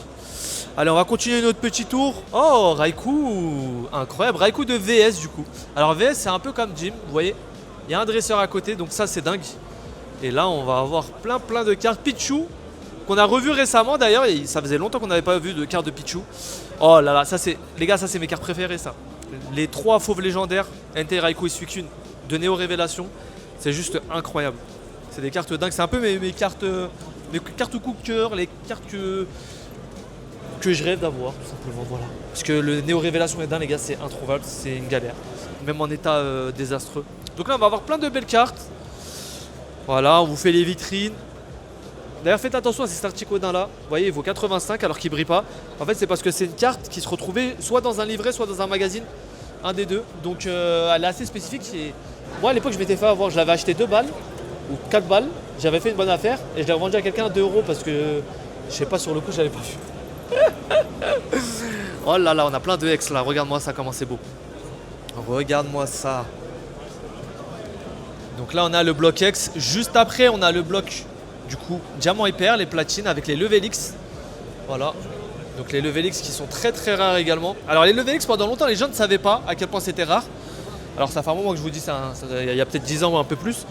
Allez, on va continuer notre petit tour. Oh, Raikou, incroyable. Raikou de VS du coup. Alors VS, c'est un peu comme Jim, vous voyez. Il y a un dresseur à côté, donc ça c'est dingue. Et là, on va avoir plein de cartes Pichu qu'on a revu récemment d'ailleurs. Ça faisait longtemps qu'on n'avait pas vu de cartes de Pichu. Oh là là, ça c'est, les gars, ça c'est mes cartes préférées ça. Les 3 fauves légendaires, NT, Raikou et Suicune de Néo Révélation, c'est juste incroyable. C'est des cartes dingues. C'est un peu mes cartes coup de cœur, les cartes que je rêve d'avoir tout simplement, voilà. Parce que le Néo Révélation est dingue les gars, c'est introuvable, c'est une galère. Même en état désastreux. Donc là on va avoir plein de belles cartes. Voilà, on vous fait les vitrines. D'ailleurs faites attention à ces Starticodins là. Vous voyez, il vaut 85 alors qu'il brille pas. En fait c'est parce que c'est une carte qui se retrouvait soit dans un livret, soit dans un magazine. Un des deux. Donc elle est assez spécifique. Moi à l'époque je m'étais fait avoir, je l'avais acheté 2 balles ou 4 balles. J'avais fait une bonne affaire et je l'ai revendu à quelqu'un à 2 € parce que je sais pas, sur le coup je l'avais pas vu. Oh là là, on a plein de ex là, regarde-moi ça comment c'est beau. Regarde-moi ça. Donc là on a le bloc X, juste après on a le bloc du coup diamant et perle, les platines avec les level X. Voilà. Donc les level X qui sont très rares également. Alors les level X pendant longtemps les gens ne savaient pas à quel point c'était rare. Alors ça fait un moment que je vous dis ça, il y a peut-être 10 ans ou un peu plus.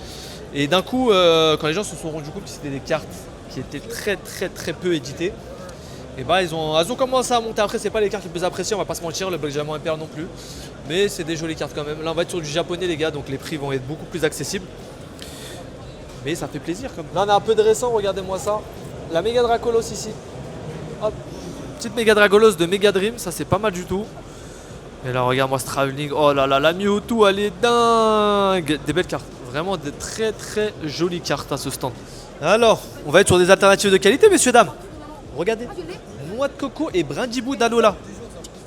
Et d'un coup quand les gens se sont rendus compte que c'était des cartes qui étaient très peu éditées, et bah elles ont commencé à monter. Après c'est pas les cartes les plus appréciées, on va pas se mentir, le bloc diamant et perle non plus. Mais c'est des jolies cartes quand même. Là on va être sur du japonais les gars, donc les prix vont être beaucoup plus accessibles. Mais ça fait plaisir comme. Là on a un peu de récent, regardez-moi ça. La Mega Dracolos ici. Hop. Petite Mega Dracolos de Mega Dream, ça c'est pas mal du tout. Et là regarde-moi ce Traveling, oh là là, la Mewtwo elle est dingue. Des belles cartes, Vraiment des très très jolies cartes à ce stand. Alors, on va être sur des alternatives de qualité, messieurs, dames. Regardez. Noix de coco et brindibou d'Alola.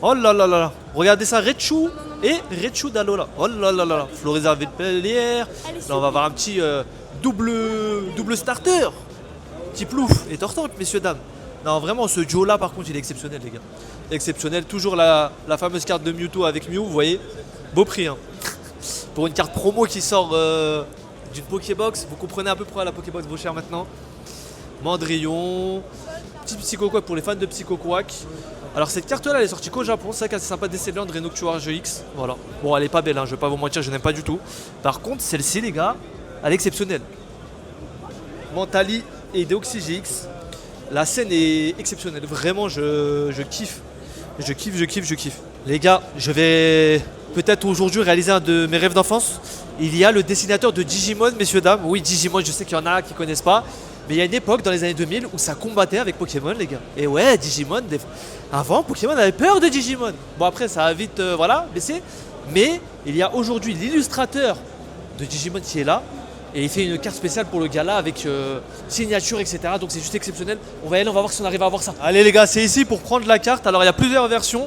Oh là là là là. Regardez ça, Rechu et Rechu d'Alola. Oh là là là là. Florizard Pellière. Là, on va avoir un petit double starter. Petit plouf et tortante, messieurs, dames. Non, vraiment, ce duo là, par contre, il est exceptionnel, les gars. Exceptionnel. Toujours la fameuse carte de Mewtwo avec Mew, vous voyez. Beau prix, hein. Pour une carte promo qui sort d'une Pokébox. Vous comprenez à peu près la Pokébox vaut cher maintenant. Mandrillon. Petit Psychoquack pour les fans de Psychoquack. Alors cette carte là elle est sortie qu'au Japon, c'est assez sympa, Descendant de Renoctua GX. Voilà. Bon, elle est pas belle, hein, je vais pas vous mentir, je n'aime pas du tout. Par contre, celle-ci, les gars, elle est exceptionnelle. Mentali et Deoxy GX. La scène est exceptionnelle, vraiment je kiffe. Je kiffe. Les gars, je vais peut-être aujourd'hui réaliser un de mes rêves d'enfance. Il y a le dessinateur de Digimon, messieurs, dames. Oui, Digimon, je sais qu'il y en a qui connaissent pas. Mais il y a une époque dans les années 2000 où ça combattait avec Pokémon, les gars. Et ouais, Digimon, avant Pokémon avait peur de Digimon. Bon, après ça a vite baissé. Mais il y a aujourd'hui l'illustrateur de Digimon qui est là. Et il fait une carte spéciale pour le gala avec signature, etc. Donc c'est juste exceptionnel. On va y aller, on va voir si on arrive à avoir ça. Allez les gars, c'est ici pour prendre la carte. Alors il y a plusieurs versions.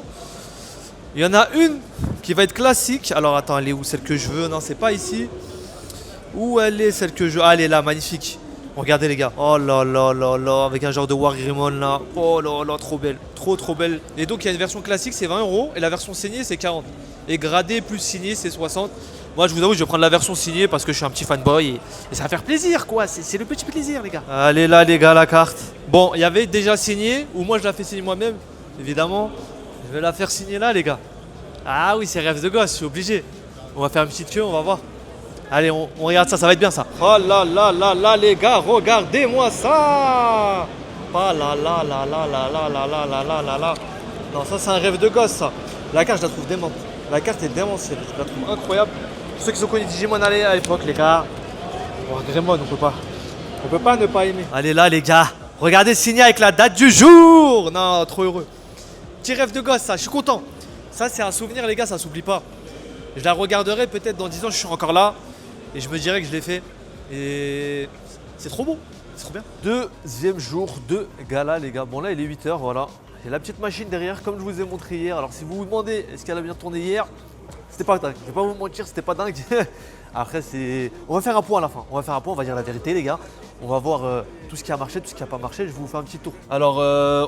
Il y en a une qui va être classique. Alors attends, elle est où celle que je veux? Non, c'est pas ici. Où elle est celle que je veux? Ah, elle est là, magnifique. Regardez les gars. Oh là là là là. Avec un genre de Wargreymon là. Oh là là, trop belle. Trop belle. Et donc il y a une version classique, c'est 20 €. Et la version signée, c'est 40. Et gradé plus signé, c'est 60. Moi je vous avoue, je vais prendre la version signée parce que je suis un petit fanboy et ça va faire plaisir quoi. C'est le petit plaisir les gars. Allez là les gars, la carte. Bon, il y avait déjà signé. Ou moi je la fais signer moi-même. Évidemment. Je vais la faire signer là les gars. Ah oui, c'est rêve de gosse, je suis obligé. On va faire une petite queue, on va voir. Allez, on regarde ça, ça va être bien ça. Oh là là là là les gars, regardez-moi ça. Ah là là là là là là là là là là là là. Non, ça c'est un rêve de gosse ça. La carte je la trouve démente. La carte est démentielle, je la trouve incroyable. Pour ceux qui sont connus Digimon à l'époque les gars. Bon, Greymon, on peut pas ne pas aimer. Allez là les gars, regardez signé avec la date du jour. Non, trop heureux. Petit rêve de gosse ça, je suis content. Ça c'est un souvenir les gars, ça s'oublie pas. Je la regarderai peut-être dans 10 ans, je suis encore là. Et je me dirais que je l'ai fait. Et c'est trop beau, c'est trop bien. Deuxième jour de gala les gars. Bon là il est 8 h, voilà. Il y a la petite machine derrière comme je vous ai montré hier. Alors si vous vous demandez est-ce qu'elle a bien tourné hier, c'était pas dingue. Je vais pas vous mentir, c'était pas dingue. Après c'est... On va faire un point à la fin. On va faire un point, on va dire la vérité les gars. On va voir tout ce qui a marché, tout ce qui n'a pas marché. Je vais vous faire un petit tour. Alors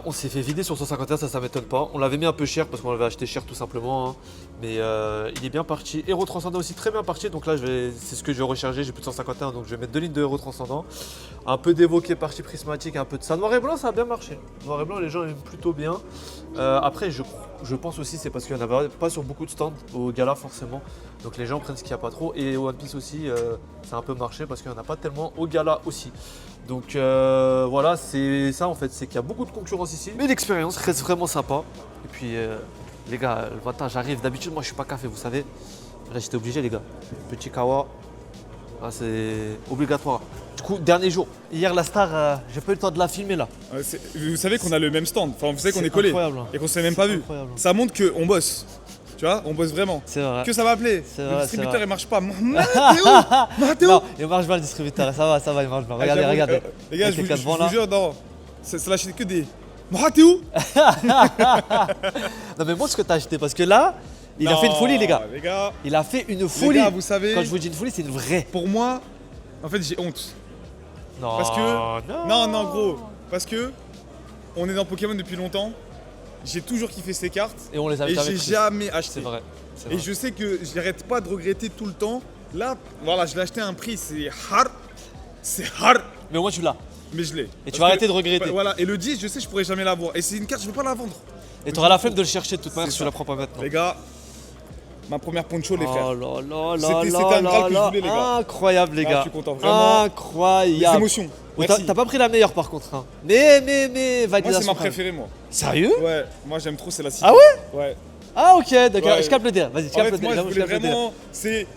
on s'est fait vider sur 151, ça m'étonne pas. On l'avait mis un peu cher parce qu'on l'avait acheté cher tout simplement. Hein. Mais il est bien parti. Héros transcendant aussi très bien parti. Donc là c'est ce que je vais recharger. J'ai plus de 151 donc je vais mettre 2 lignes de héros transcendant. Un peu d'évoqué partie prismatique, un peu de ça. Noir et blanc ça a bien marché. Noir et blanc les gens aiment plutôt bien. Après je pense aussi c'est parce qu'il n'y en avait pas sur beaucoup de stands au gala forcément. Donc les gens prennent ce qu'il n'y a pas trop. Et au One Piece aussi ça a un peu marché parce qu'il n'y en a pas tellement au gala aussi. Donc voilà, c'est ça en fait, c'est qu'il y a beaucoup de concurrence ici. Mais l'expérience reste vraiment sympa. Et puis les gars, le matin j'arrive, d'habitude moi je suis pas café, vous savez. Là j'étais obligé les gars. Petit kawa, ah, c'est obligatoire. Du coup, dernier jour. Hier la star, j'ai pas eu le temps de la filmer là. Vous savez qu'on a le même stand, enfin vous savez qu'on est collés et qu'on s'est même pas vu. Incroyable. Ça montre qu'on bosse. Tu vois, on bosse vraiment. C'est vrai. Que ça va appeler. Vrai, le distributeur il marche pas. Mohamed, t'es où Non, il marche bien le distributeur, ça va, il marche bien. Regardez, regardez. Les gars, je Quelqu'un devant, vous là. jure, non. Ça lâche que des. Mohamed, t'es où? Non mais montre ce que t'as acheté parce que là, il a fait une folie les gars. Il a fait une folie. Les gars, vous savez. Quand je vous dis une folie, c'est une vraie. Pour moi, en fait, j'ai honte. Non. Parce que. Non, gros. Parce que. On est dans Pokémon depuis longtemps. J'ai toujours kiffé ces cartes. Et on les a Et j'ai jamais acheté. C'est vrai. Et je sais que j'arrête pas de regretter tout le temps. Là, voilà, je l'ai acheté à un prix, c'est hard. C'est hard. Mais au moins tu l'as. Mais je l'ai. Et tu vas arrêter de regretter. Voilà, et le 10, je sais, je pourrais jamais l'avoir. Et c'est une carte, je veux pas la vendre. Et t'auras la flemme de le chercher de toute manière C'est si tu la prends pas maintenant. Les gars, ma première poncho, les frères. Oh là là là C'était là un graal que je là voulais, les gars. Incroyable les Ah, gars. je suis content, vraiment. Des Incroyable. émotions. Oh, Merci. t'as pas pris la meilleure par contre. Hein. Mais Moi, validation. c'est ma quand même. préférée, moi. Sérieux? Ouais, moi j'aime trop, c'est la cité. Ah ouais? Ouais. Ah ok, d'accord. Ouais. Je capte le délire. Vas-y, je En capte fait, le moi, délire. je voulais capte le délire. vraiment.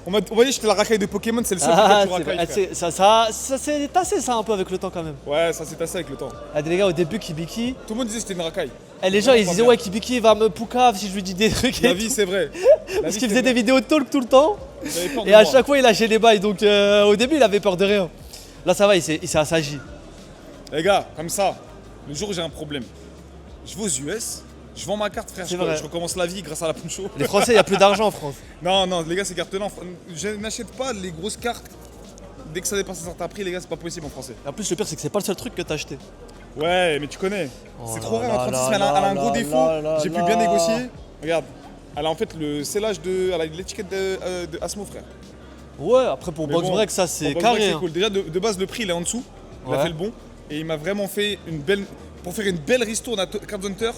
On m'a dit, j'étais la racaille de Pokémon, c'est le seul Ah, que tu c'est racailles. vrai. frère. Ça s'est tassé ça un peu avec le temps quand même. Ouais, ça s'est tassé avec le temps. Ah, les gars, au début, Kibiki. Tout le monde disait que c'était une racaille. Et les gens ils Pas disaient bien. ouais, Kibiki va me poucave si je lui dis des trucs. La et vie, tout. c'est vrai. Parce qu'il faisait des vidéos talk tout le temps. J'avais peur de Et à moi. chaque fois, il lâchait des bails. Donc au début, il avait peur de rien. Là, ça va, il s'est assagi. Les gars, comme ça, le jour où j'ai un problème, je vais aux US, je vends ma carte, frère, C'est vrai. je recommence la vie grâce à la poncho. Les Français, il n'y a plus d'argent en France. Non, non, les gars, c'est cartonné. Je n'achète pas les grosses cartes. Dès que ça dépasse un certain prix, les gars, c'est pas possible en français. En plus, le pire, c'est que c'est pas le seul truc que t'as acheté. Ouais, mais tu connais. C'est trop rare, là la 36, là mais elle a un là gros là défaut. là J'ai pu là. bien négocier. Regarde, elle a en fait le scellage de. Elle a l'étiquette de Asmo, frère. Ouais, après, pour Mais Box bon, Break, ça, c'est pour Box Break, carré. c'est hein. cool. Déjà, de base, le prix, il est en dessous. Il a Ouais. fait le bon. Et il m'a vraiment fait une belle. Pour faire une belle ristourne à Card Hunter,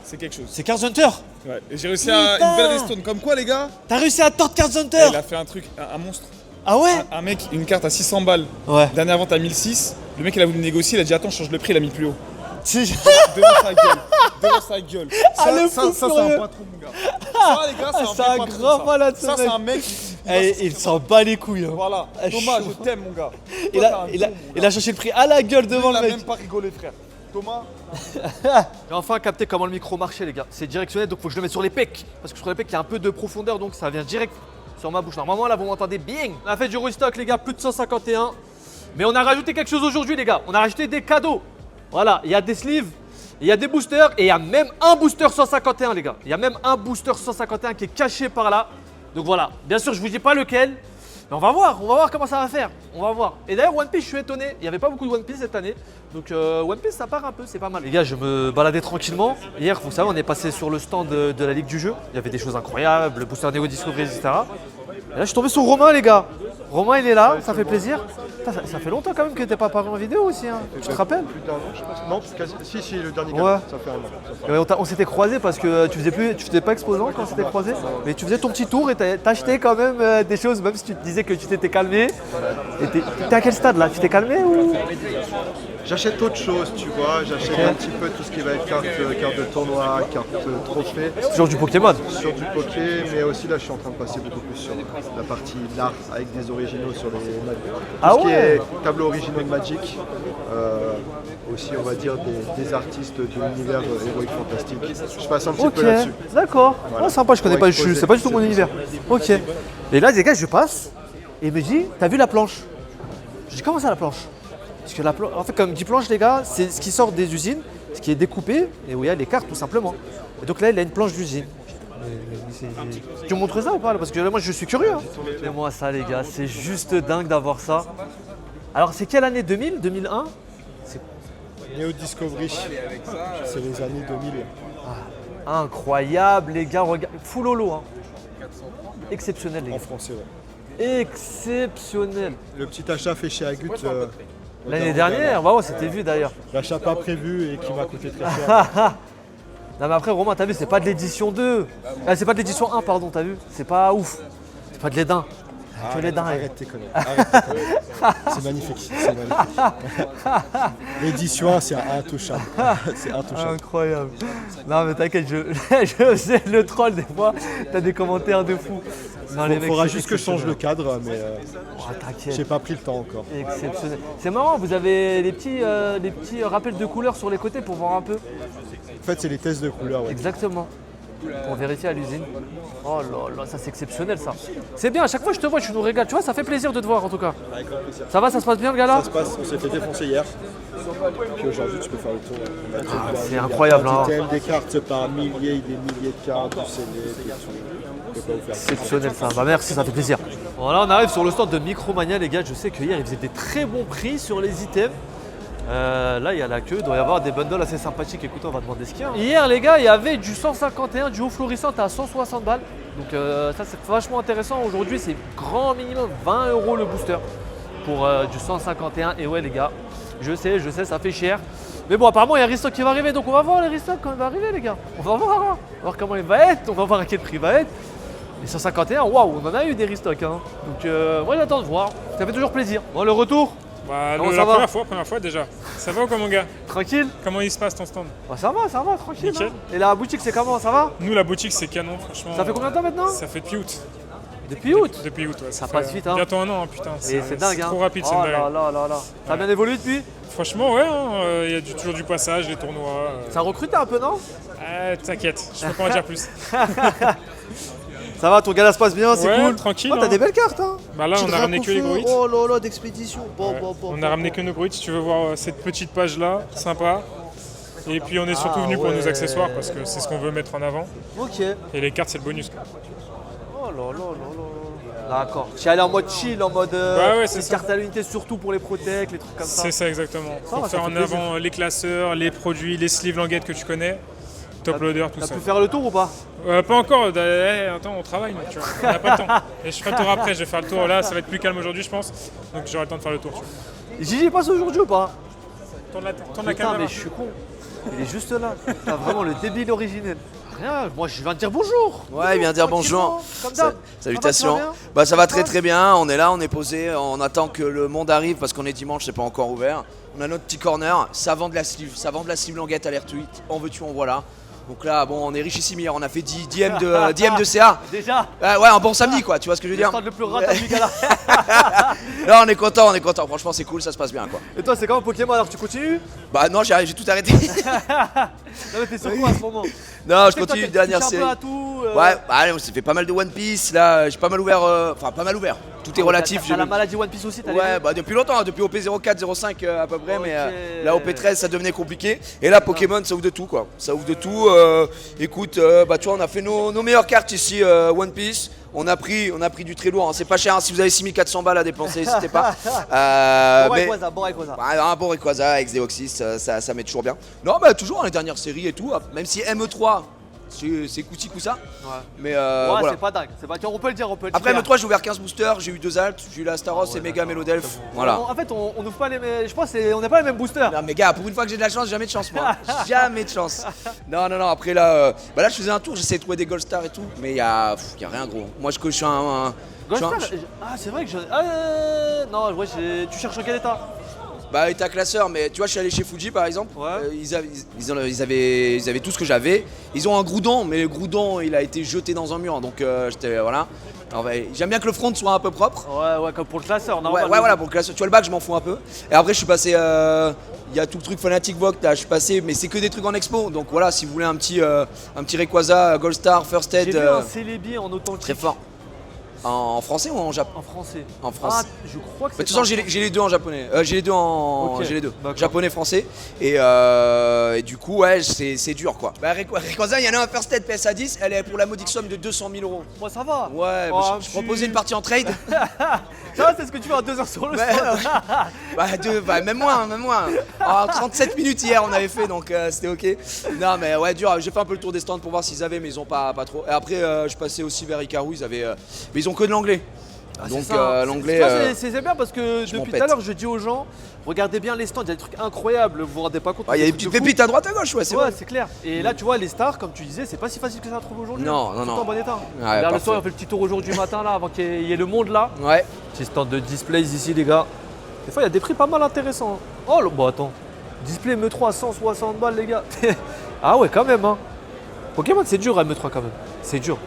c'est quelque chose. C'est Card Hunter. Ouais. Et j'ai réussi à Putain. une belle ristourne. Comme quoi, les gars, T'as réussi à tordre Card Hunter. il a fait un truc, un monstre. Ah ouais. Un mec, une carte à 600 balles. Ouais. Dernière vente à 1006. Le mec, il a voulu négocier. Il a dit attends, je change le prix. Il a mis plus haut. C'est- Devant sa gueule. Devant sa gueule. Ah, le Ça, fou c'est furieux. un patron, mon gars. Ça, les gars, c'est un c'est vrai un patron, grand ça. malade, ce Ça, c'est mec. un mec. Eh, il s'en bat les couilles. hein. Voilà. Ah, Thomas, chaud. je t'aime, mon gars. Il Toi, a, t'es un il, a, bon, mon il gars. a cherché le prix à la gueule devant Il a le mec. même pas rigolé, frère. Thomas. J'ai enfin capté comment le micro marchait, les gars. C'est directionnel, donc faut que je le mette sur les pecs. Parce que sur les pecs, il y a un peu de profondeur, donc ça vient direct sur ma bouche. Normalement, là, vous m'entendez bien. On a fait du restock, les gars, plus de 151. Mais on a rajouté quelque chose aujourd'hui, les gars. On a rajouté des cadeaux. Voilà, il y a des sleeves, il y a des boosters et il y a même un booster 151, les gars. Il y a même un booster 151 qui est caché par là. Donc voilà, bien sûr, je vous dis pas lequel. Mais on va voir comment ça va faire. On va voir. Et d'ailleurs, One Piece, je suis étonné. Il n'y avait pas beaucoup de One Piece cette année. Donc One Piece, ça part un peu, c'est pas mal. Les gars, je me baladais tranquillement. Hier, vous savez, on est passé sur le stand de la Ligue du Jeu. Il y avait des choses incroyables, le booster Neo Discovery, etc. Et là, je suis tombé sur Romain, les gars. Romain, il est là, ça fait plaisir. Putain, ça fait longtemps quand même que t'es pas apparu en vidéo aussi. Hein. Tu te rappelles? Plus d'un an, je pense. Non, si, le dernier Ouais. gars, ça fait un an. Ouais, on s'était croisés parce que tu faisais pas exposant quand on s'était croisés, mais tu faisais ton petit tour et t'as acheté quand même des choses, même si tu te disais que tu t'étais calmé. Et t'es à quel stade là? Tu t'es calmé ou? J'achète autre chose, tu vois. J'achète un petit peu tout ce qui va être carte de tournoi, carte trophée. Toujours du Pokémon. Sur du poké, mais aussi là je suis en train de passer beaucoup plus sur la partie l'art avec des originaux sur les Ah tout ce qui ouais. est tableaux originaux de Magic. Aussi on va dire des artistes de l'univers Heroic Fantastique. Je passe un petit Ok, peu là-dessus. d'accord. Voilà. Oh, sympa, je connais Pour pas, exposer c'est pas du tout mon cette univers. Ok. Et là, les gars, je passe et il me dit, t'as vu la planche? Je dis, comment ça la planche? Parce que la planche, en fait, comme dit planche, les gars, c'est ce qui sort des usines, ce qui est découpé et où il y a les cartes tout simplement. Et donc là, il a une planche d'usine. Tu me montres ça ou pas là? Parce que là, moi, je suis curieux. Hein. Et moi, ça, les gars, c'est juste dingue d'avoir ça. Alors, c'est quelle année? 2000? 2001? Neo Discovery, c'est les années 2000. Incroyable, les gars, regarde. Full holo, hein. Exceptionnel, les gars. En français, ouais. Exceptionnel. Le petit achat fait chez Agut. L'année dernière, bah ouais, c'était vu d'ailleurs. L'achat pas prévu et qui m'a coûté très cher. Non mais après Romain, t'as vu, c'est pas de l'édition 2. Ah, c'est pas de l'édition 1, pardon, t'as vu. C'est pas ouf. C'est pas de l'édin. Que l'édin. Arrête tes conneries. Arrête tes conneries. C'est magnifique. C'est magnifique. L'édition 1, c'est intouchable. C'est intouchable. Incroyable. Non mais t'inquiète, je faisais le troll des fois. T'as des commentaires de fou. Non, les Il mecs, faudra c'est juste que je change le exceptionnel. cadre, mais Oh, t'inquiète. j'ai pas pris le temps encore. Exceptionnel. C'est marrant, vous avez des petits rappels de couleurs sur les côtés pour voir un peu. En fait, c'est les tests de couleurs. Ouais. Exactement. Pour vérifier à l'usine. Oh là là, ça c'est exceptionnel ça. C'est bien, à chaque fois que je te vois, tu nous régales. Tu vois, ça fait plaisir de te voir en tout cas. Avec grand plaisir. Ça va, ça se passe bien le gars là? Ça se passe, on s'est fait défoncer hier. Puis aujourd'hui, tu peux faire le tour. c'est incroyable, hein. Il y a des cartes par milliers, des milliers de cartes, du CD, des trucs. Je peux pas vous faire. Exceptionnel ça. Bah merci, ça fait plaisir. Bon là on arrive sur le stand de Micromania les gars. Je sais que hier ils faisaient des très bons prix sur les items. Là il y a la queue, il doit y avoir des bundles assez sympathiques. Écoutez, on va demander ce qu'il y a. Hier les gars, il y avait du 151, du haut florissant à 160 balles. Donc ça c'est vachement intéressant. Aujourd'hui c'est grand minimum 20 € le booster pour du 151. Et ouais les gars, je sais, ça fait cher. Mais bon, apparemment, il y a un restock qui va arriver, donc on va voir les restocks quand il va arriver, les gars. On va voir, hein. On va voir comment il va être, on va voir à quel prix il va être. Les 151, waouh, on en a eu des restocks, hein. Donc, moi, j'attends de voir. Ça fait toujours plaisir. Bon, le retour, Bah, Comment ça la va première fois déjà. Ça va ou comment, gars? tranquille. Comment il se passe ton stand? Bah, ça va, tranquille. Nickel. hein. Et la boutique, c'est comment, ça va? Nous, la boutique, c'est canon, franchement. Ça fait combien de temps maintenant? Ça fait depuis août. Depuis août. Depuis août, ouais. Ça fait, passe vite, hein. Bientôt un an, hein, putain. Et c'est dingue, hein. trop rapide, c'est oh dingue. là là là là. Ça a bien évolué depuis? Franchement, ouais, il y a toujours du passage, les tournois. Ça a recruté un peu, non? T'inquiète, je peux pas en dire plus. Ça va, ton gala se passe bien, c'est Ouais, cool. tranquille, Oh, t'as hein. des belles cartes, hein. Bah là, on a ramené que les Gruits. Oh là là, d'expédition. Bon, Ouais. bon, bon. On a ramené que nos Gruits. Si tu veux voir cette petite page-là, sympa. Et puis on est surtout venu pour ouais. nos accessoires parce que c'est ce qu'on veut mettre en avant. Ok. Et les cartes, c'est le bonus. Quoi. Oh là là là là. D'accord. Tu es allé en mode chill, en mode Ouais, c'est une ça. carte à l'unité, surtout pour les protects, les trucs comme ça. C'est ça exactement. Ça va, Pour ça faire fait en plaisir. avant les classeurs, les produits, les sleeves languettes que tu connais, top loader, tout T'as ça. pu faire le tour ou pas? Pas encore, attends, on travaille, nous, tu vois. On n'a pas le temps. Et je ferai le tour après, je vais faire le tour là, ça va être plus calme aujourd'hui, je pense. Donc j'aurai le temps de faire le tour. Tu vois. Gigi passe aujourd'hui ou pas? Tourne la Putain, caméra. mais je suis con. Il est juste là. T'as vraiment le débile originel. Rien, moi je viens de dire bonjour. Ouais, il vient dire bonjour. Comme d'hab. Salutations. Ça va, tu vas bien? Bah ça va très très bien, on est là, on est posé, on attend que le monde arrive parce qu'on est dimanche, c'est pas encore ouvert. On a notre petit corner, ça vend de la sleeve languette à l'air tweet, en veux-tu en voilà. Donc là, bon, on est richissime hier, on a fait 10 DM de CA. Déjà. Ouais, un bon samedi quoi, tu vois ce que je veux Le dire. stand le plus rentable du gala. Là on est content, franchement c'est cool, ça se passe bien quoi. Et toi, c'est comment Pokémon alors tu continues? Bah non, j'ai tout arrêté. Non, mais t'es sur quoi à ce moment? Non, je sais que toi, continue, tu dernière touches un peu série. à tout, Ouais, bah allez, on s'est fait pas mal de One Piece, là j'ai pas mal ouvert, pas mal ouvert, tout est relatif. T'as la maladie One Piece aussi, t'as Ouais, les bah depuis longtemps, depuis OP04, 05 à peu près, Ok. mais là OP13 ça devenait compliqué. Et là Pokémon ça ouvre de tout quoi, ça ouvre de tout. Écoute, bah tu vois on a fait nos meilleures cartes ici One Piece. On a pris du très lourd, hein. C'est pas cher, hein. Si vous avez 6400 balles à dépenser, n'hésitez pas. Bon Mais- Rayquaza, bon Rayquaza. Ouais, un bon Rayquaza avec Deoxys, ça met toujours bien. Non, bah toujours dans les dernières séries et tout, même si ME3 c'est couti coussa. Ouais. Mais Ouais, voilà. c'est pas dingue, c'est pas... on peut le dire, on peut le Après dire. ME3 j'ai ouvert 15 boosters, j'ai eu 2 alts, j'ai eu la Staros et Mega Melodelph. Voilà. En fait, on ouvre pas les mêmes. Je pense qu'on n'est pas les mêmes boosters. Non mais gars, pour une fois que j'ai de la chance, jamais de chance moi. Jamais de chance. Non, après là, bah là je faisais un tour, j'essayais de trouver des Gold Stars et tout, mais y a rien gros. Moi je suis un. Gold je suis Star, ah, c'est vrai que je. Non, ouais, tu cherches en quel état? Bah état classeur, mais tu vois je suis allé chez Fuji par exemple, Ouais. ils avaient tout ce que j'avais. Ils ont un Groudon, mais le Groudon il a été jeté dans un mur, donc j'étais voilà. Alors, bah, j'aime bien que le front soit un peu propre. Ouais, comme pour le classeur, non? Ouais, voilà, pour le classeur. Tu vois le bac, je m'en fous un peu. Et après, je suis passé. Il y a tout le truc Fnatic Vogt, là, je suis passé, mais c'est que des trucs en expo. Donc voilà, si vous voulez un petit Rayquaza, Gold Star, First J'ai Aid. vu un Celebi en authentique. Très fort. En français ou en japonais? En français. En français. Ah, je crois que De c'est. toute façon, j'ai les deux en japonais. J'ai les deux Ok, j'ai les deux. d'accord. Japonais, français. Et du coup, ouais, c'est dur quoi. Bah, Rayquaza, il y en a un First Aid PSA 10, elle est pour la modique somme de 200 000 €. Moi, ça va. Ouais, Oh, je proposais une partie en trade. Ça va, c'est ce que tu fais en 2 heures sur le Ouais, stand. bah, même moins. En 37 minutes hier on avait fait, donc c'était ok. Non mais ouais, dur, j'ai fait un peu le tour des stands pour voir s'ils avaient, mais ils ont pas trop. Et après je passais aussi vers Ikaru, mais ils ont que de l'anglais. Donc C'est ça. l'anglais... Tu vois, c'est bien parce que m'en depuis pète. tout à l'heure, je dis aux gens, regardez bien les stands, il y a des trucs incroyables, vous vous rendez pas compte. Il y a des trucs petites de fou. pépites à droite à gauche, ouais, c'est Ouais, vrai. c'est clair. Et là, tu vois, les stars, comme tu disais, c'est pas si facile que ça à trouver aujourd'hui. Non, Tout en bon état. Ouais, Regarde, le parfait. soir, on fait le petit tour aujourd'hui matin, là, avant qu'il y ait le monde là. Ouais. Petit stand de displays ici, les gars. Des fois, il y a des prix pas mal intéressants. Oh, bon, attends. Display ME3 à 160 balles, les gars. Ah ouais, quand même, hein. Pokémon, c'est dur, ME3 quand même. C'est dur.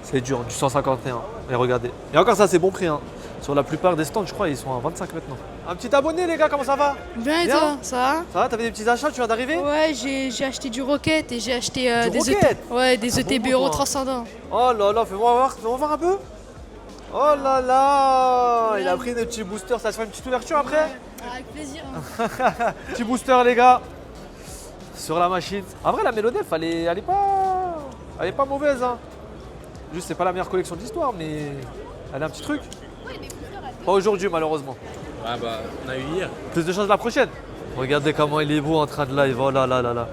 C'est dur, du 151. Et regardez. Et encore ça, c'est bon prix. Hein. Sur la plupart des stands, je crois, ils sont à 25 maintenant. Un petit abonné, les gars, comment ça va? Bien et Bien. toi, ça va? Ça va, t'avais des petits achats, tu viens d'arriver? Ouais, j'ai acheté du Rocket et j'ai acheté Du des Rocket? ouais, des Ah bon, ETB toi Euro transcendants. Oh là là, fais-moi voir un peu. Oh là là, il a pris des petits boosters, ça se fait une petite ouverture après? Avec plaisir. Petit booster, les gars. Sur la machine. En vrai, la Melodelph, elle est pas mauvaise. Hein. Juste, c'est pas la meilleure collection de l'histoire, mais elle a un petit truc. Pas aujourd'hui, malheureusement. Ouais, bah, on a eu hier. Plus de chance la prochaine. Regardez comment il est beau en train de live. Oh là là là là.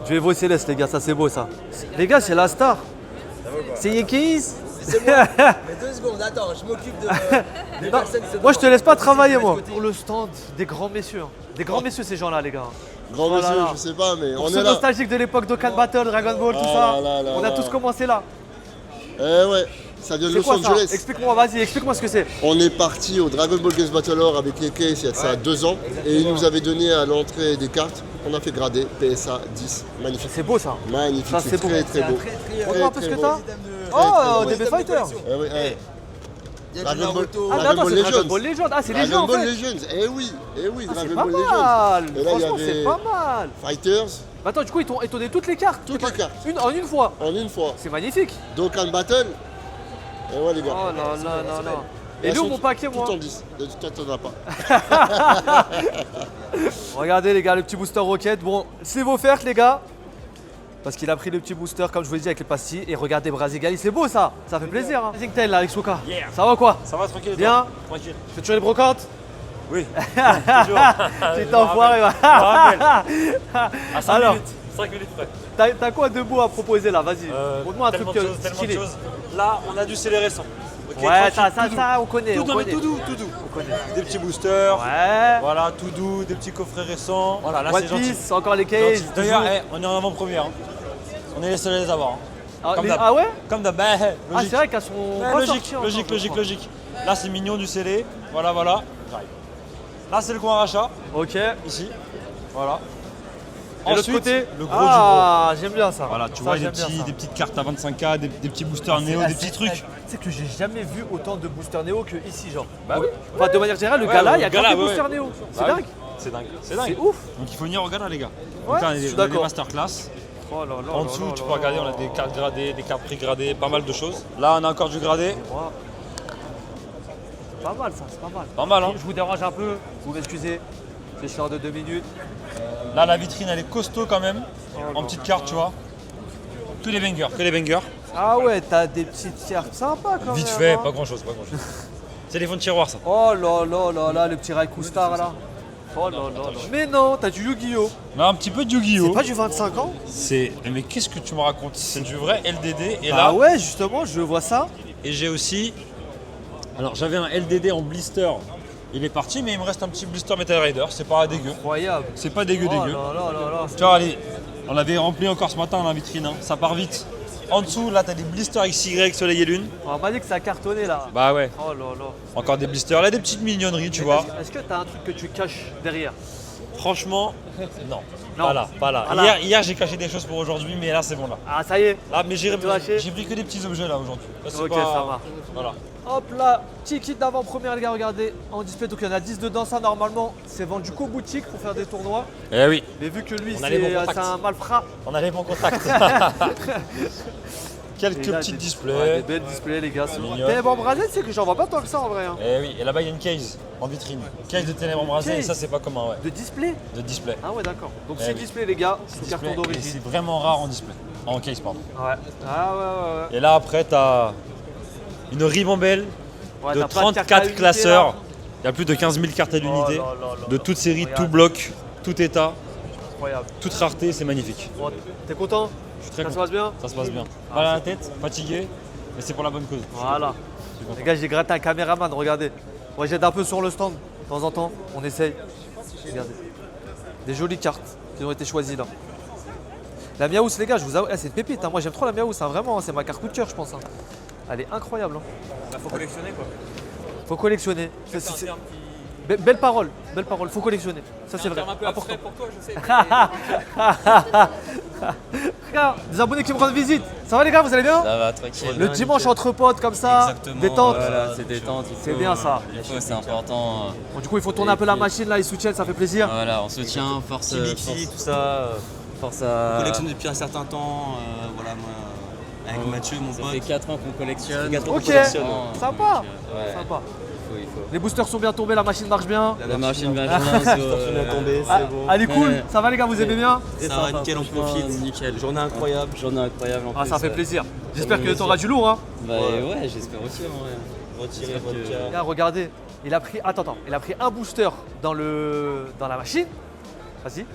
Du Evo Céleste, les gars, ça c'est beau ça. Les gars, c'est la star. C'est Yekis. Mais 2 secondes, attends, je m'occupe de... Non, moi, je te laisse pas travailler, moi. Pour le stand des grands messieurs. Hein. Des grands messieurs, ces gens-là, les gars. Grand Oh là monsieur, là. je sais pas, mais Pour on ceux est là. nostalgiques de l'époque d'Okan Battle, Dragon Ball, tout Ah ça. là là On a là. tous commencé là. Eh ouais, ça vient de C'est Los quoi ça? Angeles. Explique-moi, vas-y, explique-moi ce que c'est. On est parti au Dragon Ball Games Battle Or avec les cases il y a de ça 2 ans. Et ils nous avaient donné à l'entrée des cartes. On a fait grader PSA 10. Magnifique. C'est beau ça. Magnifique, Ça, c'est c'est beau. très très beau. On voit un peu ce que beau. t'as. Très, Oh, très DB beau. Fighter. Eh oui, eh. Dragon Ball, Ah, mais attends, c'est Dragon Ball Legends. Ah, c'est les jeux en Dragon Ball fait. Legends, eh oui, Ah, c'est Dragon pas Ball mal. Legends. Et là, il y Franchement, c'est avait pas mal. Fighters. Attends, du coup, ils t'ont donné toutes les cartes. Toutes les cartes. En une fois. En une fois. C'est magnifique. Donc en battle. Et ouais les gars. Oh là là là là. Et nous, mon paquet, moi. Tout en 10. De toute façon, t'en as pas. Regardez les gars, le petit booster rocket. Bon, c'est vos offertes les gars. Parce qu'il a pris le petit booster comme je vous l'ai dit avec les pastilles. Et regardez Brasigali, c'est beau ça. Ça fait plaisir hein. Zingtail là avec Souka. Ça va quoi? Ça va tranquille. Bien. Tranquille. Tu fais toujours les brocantes? Oui. C'est enfoiré va. À 5 Alors, minutes. 5 minutes près. t'as quoi de beau à proposer là? Vas-y. Montre-moi un truc Tellement de choses. Là, on a du scellé récent. Okay, ouais, tranquille, ça, on connaît. Tout, on connaît. tout doux. On connaît. Des petits boosters. Ouais. Voilà, tout doux, des petits coffrets récents. Voilà, là One c'est gentil. Piece, encore les cases. D'ailleurs, on est en avant-première. Hein. On est les seuls à les avoir. Hein. Comme d'hab. Ah ouais? Comme d'hab. Ah, Logique. c'est vrai qu'elles sont pas sorties encore, Logique. Là, c'est mignon du scellé. Voilà. J'arrive. Là, c'est le coin rachat. Ok. Ici. Voilà. Et l'autre côté, le gros du gros. Ah, j'aime bien ça. Voilà, tu Ça, vois, j'aime bien ça. des petites cartes à 25K, des petits boosters néo, des petits trucs. Tu sais que j'ai jamais vu autant de boosters néo que ici, genre. Bah oui. Enfin, de manière générale, le Ouais, gala, le il y a gala, grave des ouais, boosters ouais. néo. C'est Bah dingue. C'est dingue. C'est ouf. Donc il faut venir au gala, les gars. Ouais, Donc là, je suis on a des d'accord. masterclass. Oh là là En là dessous, là tu là peux regarder, là on a là. des cartes gradées, des cartes pré-gradées, pas mal de choses. Là, on a encore du gradé. C'est pas mal ça, c'est pas mal. Pas mal, hein. Je vous dérange un peu, vous m'excusez. C'est chiant de 2 minutes. Là, la vitrine, elle est costaud quand même. En petites cartes, tu vois. Que les bangers. Ah ouais, t'as des petites cartes sympas quand Vite même. fait, hein. pas grand chose. C'est les fonds de tiroir, ça. Oh là là là là, le petit Raikou Star là. Oh là là là. Mais non, t'as du Yu-Gi-Oh! Mais un petit peu de Yu-Gi-Oh! C'est pas du 25 ans? Mais qu'est-ce que tu me racontes? C'est du vrai LDD. Et Ah là, ouais, justement, je vois ça. et j'ai aussi. Alors, j'avais un LDD en blister. Il est parti, mais il me reste un petit blister Metal Rider. C'est pas dégueu. Incroyable. C'est pas dégueu. Oh là là là là. Tu vois, allez, on l'avait rempli encore ce matin dans la vitrine. Hein. Ça part vite. En dessous, là, t'as des blisters XY Soleil et Lune. On m'a dit que ça a cartonné là. Bah ouais. Oh là là. Encore des blisters. Là, des petites mignonneries, tu vois. Est-ce que t'as un truc que tu caches derrière? Franchement, non. Non. Pas là. Voilà. Hier, j'ai caché des choses pour aujourd'hui, mais là, c'est bon là. Ah ça y est. Là, mais j'ai tout lâché. pris que des petits objets là aujourd'hui. Là, c'est Ok, pas- ça marche. Voilà. Hop là, petit kit d'avant-première les gars, regardez, en display, donc il y en a 10 dedans, ça normalement c'est vendu qu'aux boutiques pour faire des tournois. Eh oui. Mais vu que lui On a les bons c'est contacts. un malfrat. On a les bons contacts. Quelques Et là, petits des- displays. ouais, des belles displays les gars. Mignonne. Ténèbres embrasées, c'est que j'en vois pas tant que ça en vrai. Hein. Eh oui, et là-bas, il y a une case en vitrine. Case de ténèbres embrasées, et Case. ça, c'est pas commun, ouais. De display. De display. Ah ouais d'accord. Donc Eh c'est oui. display les gars, C'est sous display, carton et d'origine. c'est vraiment rare en display. En case, pardon. Ouais. Ah ouais. Et là, après, t'as une ribambelle Ouais, de t'as plein de cartes à 34 unité, classeurs. là. Il y a plus de 15 000 cartes à l'unité. Oh là là là De là. toute série, Regarde. tout bloc, tout état, Incroyable. toute rareté, c'est magnifique. Bon, t'es content? Je suis très Ça se content. passe bien? Ça se passe bien. Mal à la tête, fatigué, mais c'est pour la bonne cause. Voilà. Les gars, j'ai gratté un caméraman, regardez. Moi j'aide un peu sur le stand, de temps en temps, on essaye. Regardez. Des jolies cartes qui ont été choisies là. La Miaous les gars, je vous avoue, c'est une pépite, hein. Moi j'aime trop la Miaous, hein. Vraiment, c'est ma carte coup de cœur je pense. Hein. Elle est incroyable. Hein. Bah, faut collectionner quoi. Faut collectionner. Belle parole, faut collectionner. Ça c'est vrai. Un peu Important. abstrait pour toi, je sais. Regarde, des abonnés qui me rendent visite. Ça va les gars, vous allez bien? Ça va, tranquille. Le dimanche entre potes comme ça, Exactement. détente. Voilà, c'est détente. il C'est faut, bien ça. Il faut, c'est important. Bon, du coup, il faut tourner un peu la machine là, ils soutiennent, ça fait plaisir. Voilà, on soutient, force. Kibiki, force- tout ça. Force à. On collectionne depuis un certain temps. Voilà, moi, avec Mathieu, mon Ça pote. fait 4 ans qu'on collectionne. Ça fait 4 ans qu'on Ok, collectionne. sympa. Ouais. Sympa. Il faut. Les boosters sont bien tombés, la machine marche bien. La machine va bien. tombé, Ah, c'est bon. elle est cool, Ouais. ça va les gars, vous aimez bien? Ça va, nickel, on profite. Nickel. Journée incroyable. Journée incroyable en Ah, plus. ça fait plaisir. J'espère que plaisir. t'auras du lourd. Hein. Bah ouais, j'espère aussi en vrai. Retirez J'espère votre que- carte. Regarde, regardez, il a pris. Attends, il a pris un booster dans la machine. Vas-y.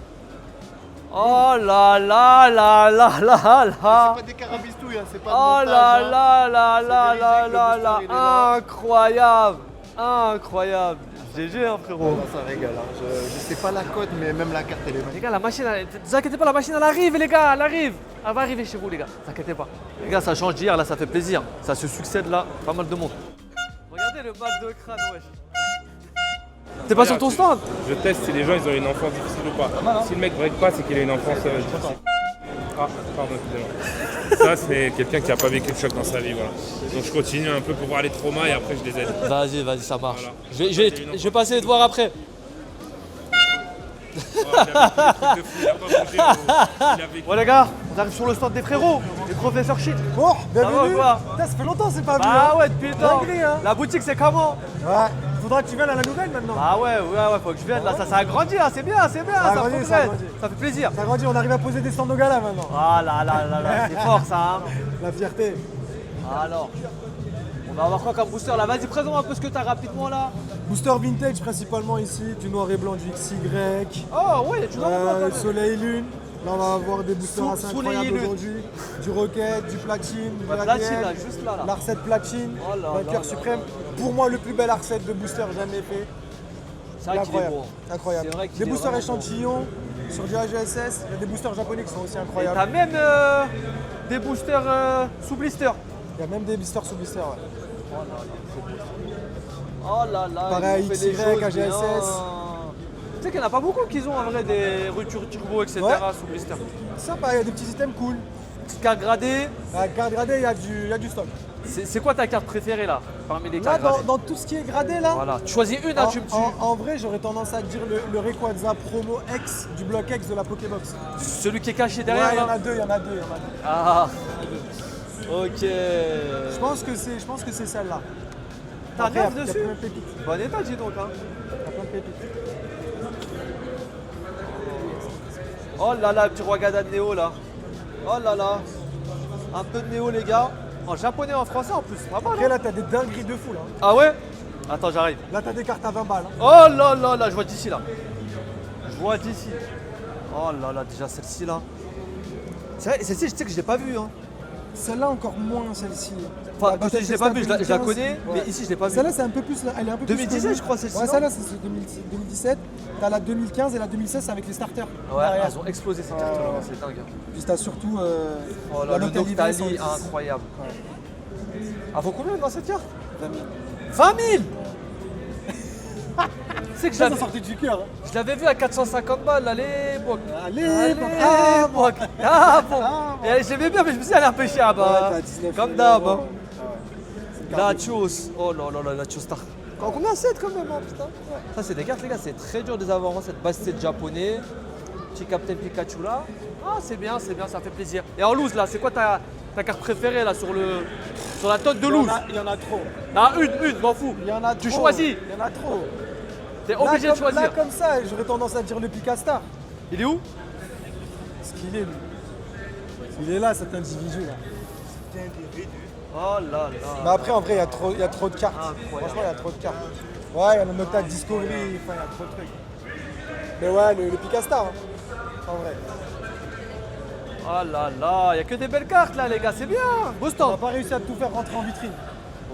Oh là là là là là là. Des carabistouilles, hein, c'est pas Oh là là là là là là là. il est là. Incroyable. Incroyable. GG hein frérot. Ça régale, hein. Je sais pas la cote, mais même la carte elle est Les magnifique. gars, la machine, ne vous inquiétez pas, la machine elle arrive les gars, elle arrive. Elle va arriver chez vous les gars, ne vous inquiétez pas. Les gars, ça change d'hier, là ça fait plaisir. Ça se succède là, pas mal de monde. Regardez le mal de crâne, wesh. T'es pas sur ton stand? Je teste si les gens ils ont une enfance difficile ou pas. Si le mec break pas, c'est qu'il a une enfance difficile. Ah, pardon, excusez-moi. Ça, c'est quelqu'un qui a pas vécu de choc dans sa vie, voilà. Donc je continue un peu pour voir les traumas et après je les aide. Vas-y, ça marche. Voilà. Je vais passer te voir après. Bon les gars, on arrive sur le stand des frérots, les professeurs shit. Bon, Ça va ou bienvenue. quoi? Putain, ça fait longtemps c'est pas vu. Ah hein. ouais, depuis le temps. Dinguerie, hein. La boutique c'est comment? Ouais, faudra que tu viennes à la nouvelle maintenant. Ah ouais, faut que je vienne là, ça a grandi, hein, c'est bien, Ça a ça grandi, progresse, ça a grandi. ça fait plaisir. Ça grandit, on arrive à poser des stands au gala maintenant. Ah là, c'est fort ça. Hein. La fierté. Alors, on va avoir quoi comme booster là? Vas-y, présente un peu ce que t'as rapidement là. Booster vintage principalement ici, du noir et blanc, du XY. Oh ouais, tu vois. Soleil lune. Là on va avoir des boosters assez Soleil incroyables lune. aujourd'hui. Du Rocket, du Platine, du Platine ADN, là, juste là. l'Ar7 Platine, Oh là vainqueur là suprême. Pour moi le plus bel Ar7 de booster jamais fait. C'est vrai qu'il est beau. Incroyable. C'est vrai qu'il Des est boosters vraiment échantillons sur du AGSS, il y a des boosters japonais qui sont aussi Et incroyables. t'as même des boosters sous blister. Il y a même des boosters sous blister. Ouais. Oh là là. Pareil, ils nous fait des XY, choses AGSS. bien. Tu sais qu'il n'y en a pas beaucoup qui ont en vrai des ruptures turbo, etc. Ouais. sous blister. Sympa, il y a des petits items cool. Petite carte gradée. La carte gradée, il y a du stock. C'est quoi ta carte préférée là parmi les Là, cartes gradées? dans tout ce qui est gradé là, Voilà. Tu choisis une, hein, tu me tues. en vrai, j'aurais tendance à dire le Rayquaza Promo X du bloc X de la Pokébox. Celui qui est caché derrière Ouais, il y en là. a deux. Ah. Ok. Je pense que c'est celle-là. T'as Après, 9 il y a dessus? plein de pépites. Bon état, dis donc. Hein. Il y a plein de pépites. Oh là là, petit Rwagada de Néo là. Oh là là. Un peu de Néo les gars. En japonais et en français en plus. Pas mal, Après hein. là, t'as des dingueries de fou là. Ah ouais? Attends, j'arrive. Là, t'as des cartes à 20 balles. Hein. Oh là là là, je vois d'ici là. Je vois d'ici. Oh là là, déjà celle-ci là. C'est vrai, celle-ci, je sais que je l'ai pas vue. Hein. Celle-là encore moins, celle-ci. Enfin, quand je dis je l'ai pas vue, je la connais, mais ici je l'ai pas vue. Celle-là, c'est un peu plus, elle est un peu 2017, plus connue. je crois, celle-ci, Ouais, non celle-là, c'est 2017. T'as la 2015 et la 2016 avec les starters. Ouais, derrière. elles ont explosé ces cartes là, c'est dingue. Puis t'as surtout Oh là, la le Local Event Noctali, 110. incroyable. Ah, vaut combien dans cette carte? 20 000. 20 000. C'est que Ça j'avais- sortait du cœur. Hein. je l'avais vu à 450 balles à l'époque. À l'époque. Ah, bon. Ah bon. Ah, bon. Et je l'aimais bien, mais je me suis dit, elle est un peu chère. Bah, Ouais, t'as 19 comme 000 d'hab. euros. Hein. Ah ouais. C'est une La carte de- Chos. Oh là là là, la Chos Star. Combien 7 quand même, hein, putain. Ça, c'est des cartes, les gars, c'est très dur de les avoir. Hein, cette basket japonais. Petit Captain Pikachu là. Ah, c'est bien, ça fait plaisir. Et en loose là, c'est quoi ta carte préférée là sur la tote de loose? Il y en a trop. Ah, une, m'en fous. Il y en a Tu trop. choisis. Il y en a trop. T'es Là, obligé de comme- choisir. Là, comme ça, j'aurais tendance à dire le Picastar. Il est où? Ce qu'il est, lui. Il est là, cet individu là. Oh là là. Mais après, en vrai, il y a trop de cartes. Incroyable. Franchement, il y a trop de cartes. Ouais, il y a le Nocta Discovery, enfin, il y a trop de trucs. Mais ouais, le Picastar, hein. En vrai. Oh là là, il y a que des belles cartes là, les gars, c'est bien. Beau On stand. n'a pas réussi à tout faire rentrer en vitrine.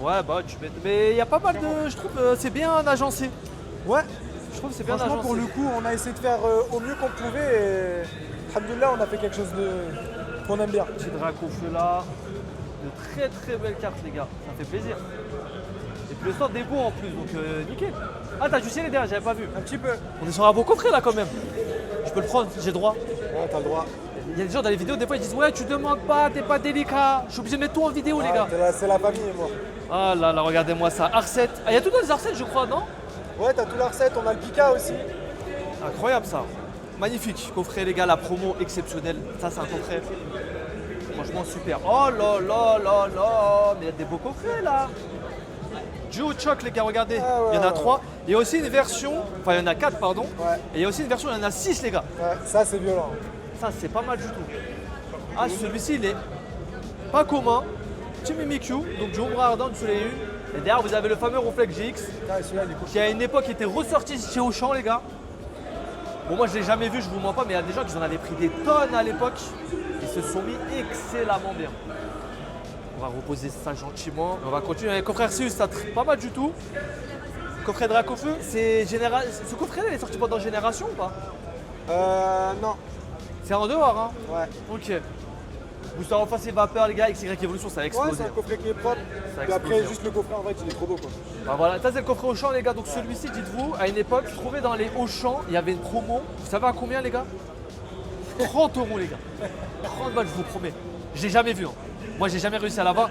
Ouais, bah tu mets. Mais il y a pas mal de. Je trouve c'est bien agencé. Ouais. Je trouve que c'est bien Franchement, agencé. pour le coup, on a essayé de faire au mieux qu'on pouvait et alhamdoulilah, on a fait quelque chose qu'on aime bien. Petit drac au feu là. De très très belles cartes, les gars. Ça fait plaisir. Et puis le stand est beau en plus, donc nickel. Ah, t'as juste les derrière, j'avais pas vu. Un petit peu. On est sur un beau coffret là quand même. Je peux le prendre, j'ai droit. Ouais, t'as le droit. Il y a des gens dans les vidéos, des fois ils disent ouais, tu demandes pas, t'es pas délicat. Je suis obligé de mettre tout en vidéo, les gars. C'est la famille, moi. Ah là là, regardez-moi ça. Ar7. Ah, il y a tout dans les Ar7, je crois, non? Ouais, t'as tout l'Ar7, on a le Pika aussi. Incroyable ça. Magnifique. Coffret, les gars, la promo exceptionnelle. Ça, c'est un coffret. Franchement, super. Oh là là là là. Mais il y a des beaux coffrets là. Duo Choc, les gars, regardez. Ah ouais, il y en a ouais. 3. Il y a aussi une version. Enfin, il y en a 4, pardon. Ouais. Et il y a aussi une version, il y en a 6, les gars. Ouais, ça c'est violent. Ça, c'est pas mal du tout. Ah, celui-ci, il est pas commun. Petit Mimikyu, donc du ombre ardent, du soleil une. Et derrière, vous avez le fameux Reflex GX, Ah, celui-là, il est cool. qui à une époque était ressorti chez Auchan, les gars. Bon, moi, je l'ai jamais vu, je vous mens pas, mais il y a des gens qui en avaient pris des tonnes à l'époque. Ils se sont mis excellemment bien. On va reposer ça gentiment. On va continuer avec le coffret Arceus, ça pas mal du tout. Coffret Dracofeu, c'est général. Ce coffret-là, il est sorti pendant Génération ou pas? Non. C'est en dehors, hein? Ouais. Ok. Booster en face et vapeur, les gars, XY Evolution, ça a Ouais, explosé. c'est un coffret qui est propre. Ça a Puis après, explosé. juste le coffret, en vrai, il est trop beau, quoi. Bah voilà, ça c'est le coffret Auchan, les gars. Donc celui-ci, dites-vous, à une époque, je trouvais dans les Auchan, il y avait une promo. Vous savez à combien, les gars? 30 €, les gars. 30 balles, je vous promets. Je l'ai jamais vu. Hein. Moi, j'ai jamais réussi à l'avoir.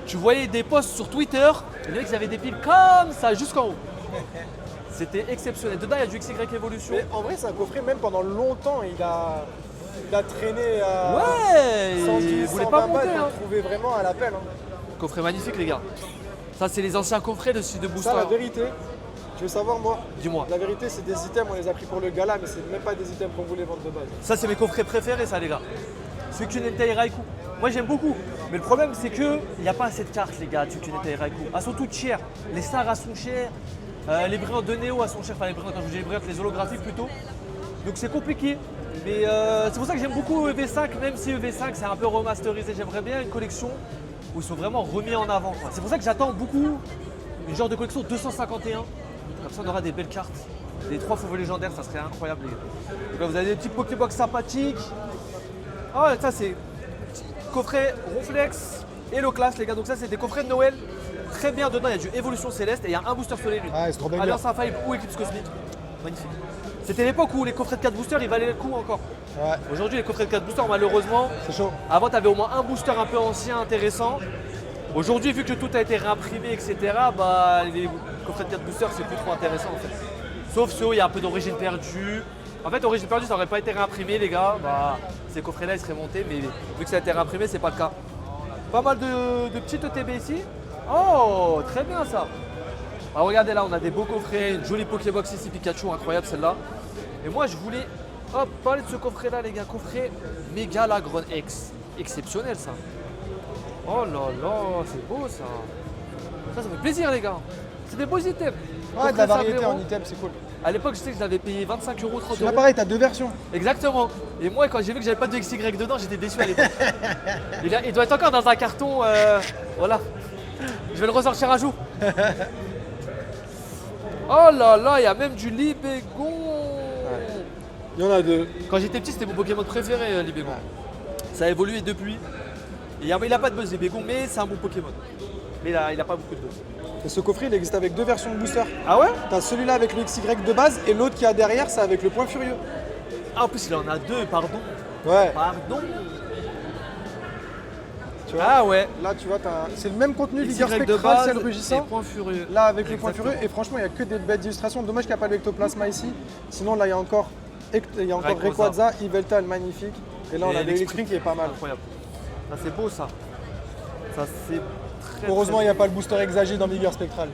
Tu voyais des posts sur Twitter, les mecs, ils avaient des piles comme ça, jusqu'en haut. C'était exceptionnel. Dedans, il y a du XY Evolution. Mais en vrai, c'est un coffret, même pendant longtemps, il a traîné à Ouais, 110, il voulait 120 pas balles monter. pour Hein. le trouver vraiment à l'appel. Hein. Coffret magnifique, les gars. Ça, c'est les anciens coffrets de booster. Ça, la vérité, tu veux savoir, moi, Dis-moi. la vérité, c'est des items, on les a pris pour le gala, mais c'est même pas des items qu'on voulait vendre de base. Ça, c'est mes coffrets préférés, ça, les gars. Tsukunetei Raikou. Moi, j'aime beaucoup. Mais le problème, c'est qu'il n'y a pas assez de cartes, les gars, Tsukunetei Raikou. Elles sont toutes chères. Les stars, elles sont chères. Les brillantes de Néo, elles sont chères. Enfin, les brillantes, quand je dis les brillantes, les holographiques plutôt. Donc, c'est compliqué. Mais c'est pour ça que j'aime beaucoup EV5, même si EV5, c'est un peu remasterisé. J'aimerais bien une collection où ils sont vraiment remis en avant. C'est pour ça que j'attends beaucoup une genre de collection 251. Comme ça, on aura des belles cartes. Des 3 faux légendaires, ça serait incroyable, les gars. Donc là, vous avez des petits Pokébox sympathiques. Ah ouais, ça c'est coffret Ronflex et le classe, les gars. Donc ça, c'est des coffrets de Noël. Très bien, dedans, il y a du Évolution Céleste et il y a un booster Soleil Lune. Ah, c'est trop bien. Alliance Infaillible ou Éclipse Cosmique. Magnifique. C'était l'époque où les coffrets de 4 boosters, ils valaient le coup encore. Ouais. Aujourd'hui, les coffrets de 4 boosters, malheureusement, C'est chaud. avant, tu avais au moins un booster un peu ancien, intéressant. Aujourd'hui, vu que tout a été réimprimé, etc., bah, les coffrets de 4 boosters, c'est plus trop intéressant en fait. Sauf ceux où il y a un peu d'origine perdue. En fait, origine perdue, ça n'aurait pas été réimprimé, les gars. Bah, ces coffrets-là, ils seraient montés, mais vu que ça a été réimprimé, c'est pas le cas. Pas mal de petites ETB ici. Oh, très bien ça. Alors, regardez là, on a des beaux coffrets, une jolie Pokébox ici, Pikachu, incroyable celle-là. Et moi, je voulais parler de ce coffret-là, les gars. Coffret Méga Lagron X. Exceptionnel ça. Oh là là, c'est beau ça. Ça fait plaisir, les gars. C'est des beaux items. Ouais, de la variété en items, c'est cool. À l'époque, je sais que je l'avais payé 25 €, 30 Là, €. pareil, t'as 2 versions. Exactement. Et moi, quand j'ai vu que j'avais pas de XY dedans, j'étais déçu à l'époque. Il doit être encore dans un carton. Voilà. Je vais le ressortir un jour. Oh là là, il y a même du Libégon. Il y en a 2. Quand j'étais petit, c'était mon Pokémon préféré, Libégon. Ça a évolué depuis. Il a pas de buzz, Libégon, mais c'est un bon Pokémon. Mais il a pas beaucoup de buzz. Et ce coffret, il existe avec 2 versions de booster. Ah ouais? T'as celui-là avec le XY de base et l'autre qui a derrière, c'est avec le point furieux. Ah, en plus, il en a 2, pardon. Ouais. Pardon. Tu vois, Ah ouais. Là, tu vois, c'est le même contenu, Vigueur XY de Spectral, base ciel et rugissant. point furieux. Là, avec le point Exactement. furieux. Et franchement, il n'y a que des belles illustrations. Dommage qu'il n'y a pas le Ectoplasma ici. Sinon, là, il y a encore Rayquaza, Yveltal, magnifique. Et là, on a l'électrique qui est pas mal. Incroyable. Ça, c'est beau, ça. Ça, c'est très. Heureusement, il très n'y a pas le booster exagé dans Vigueur Spectral.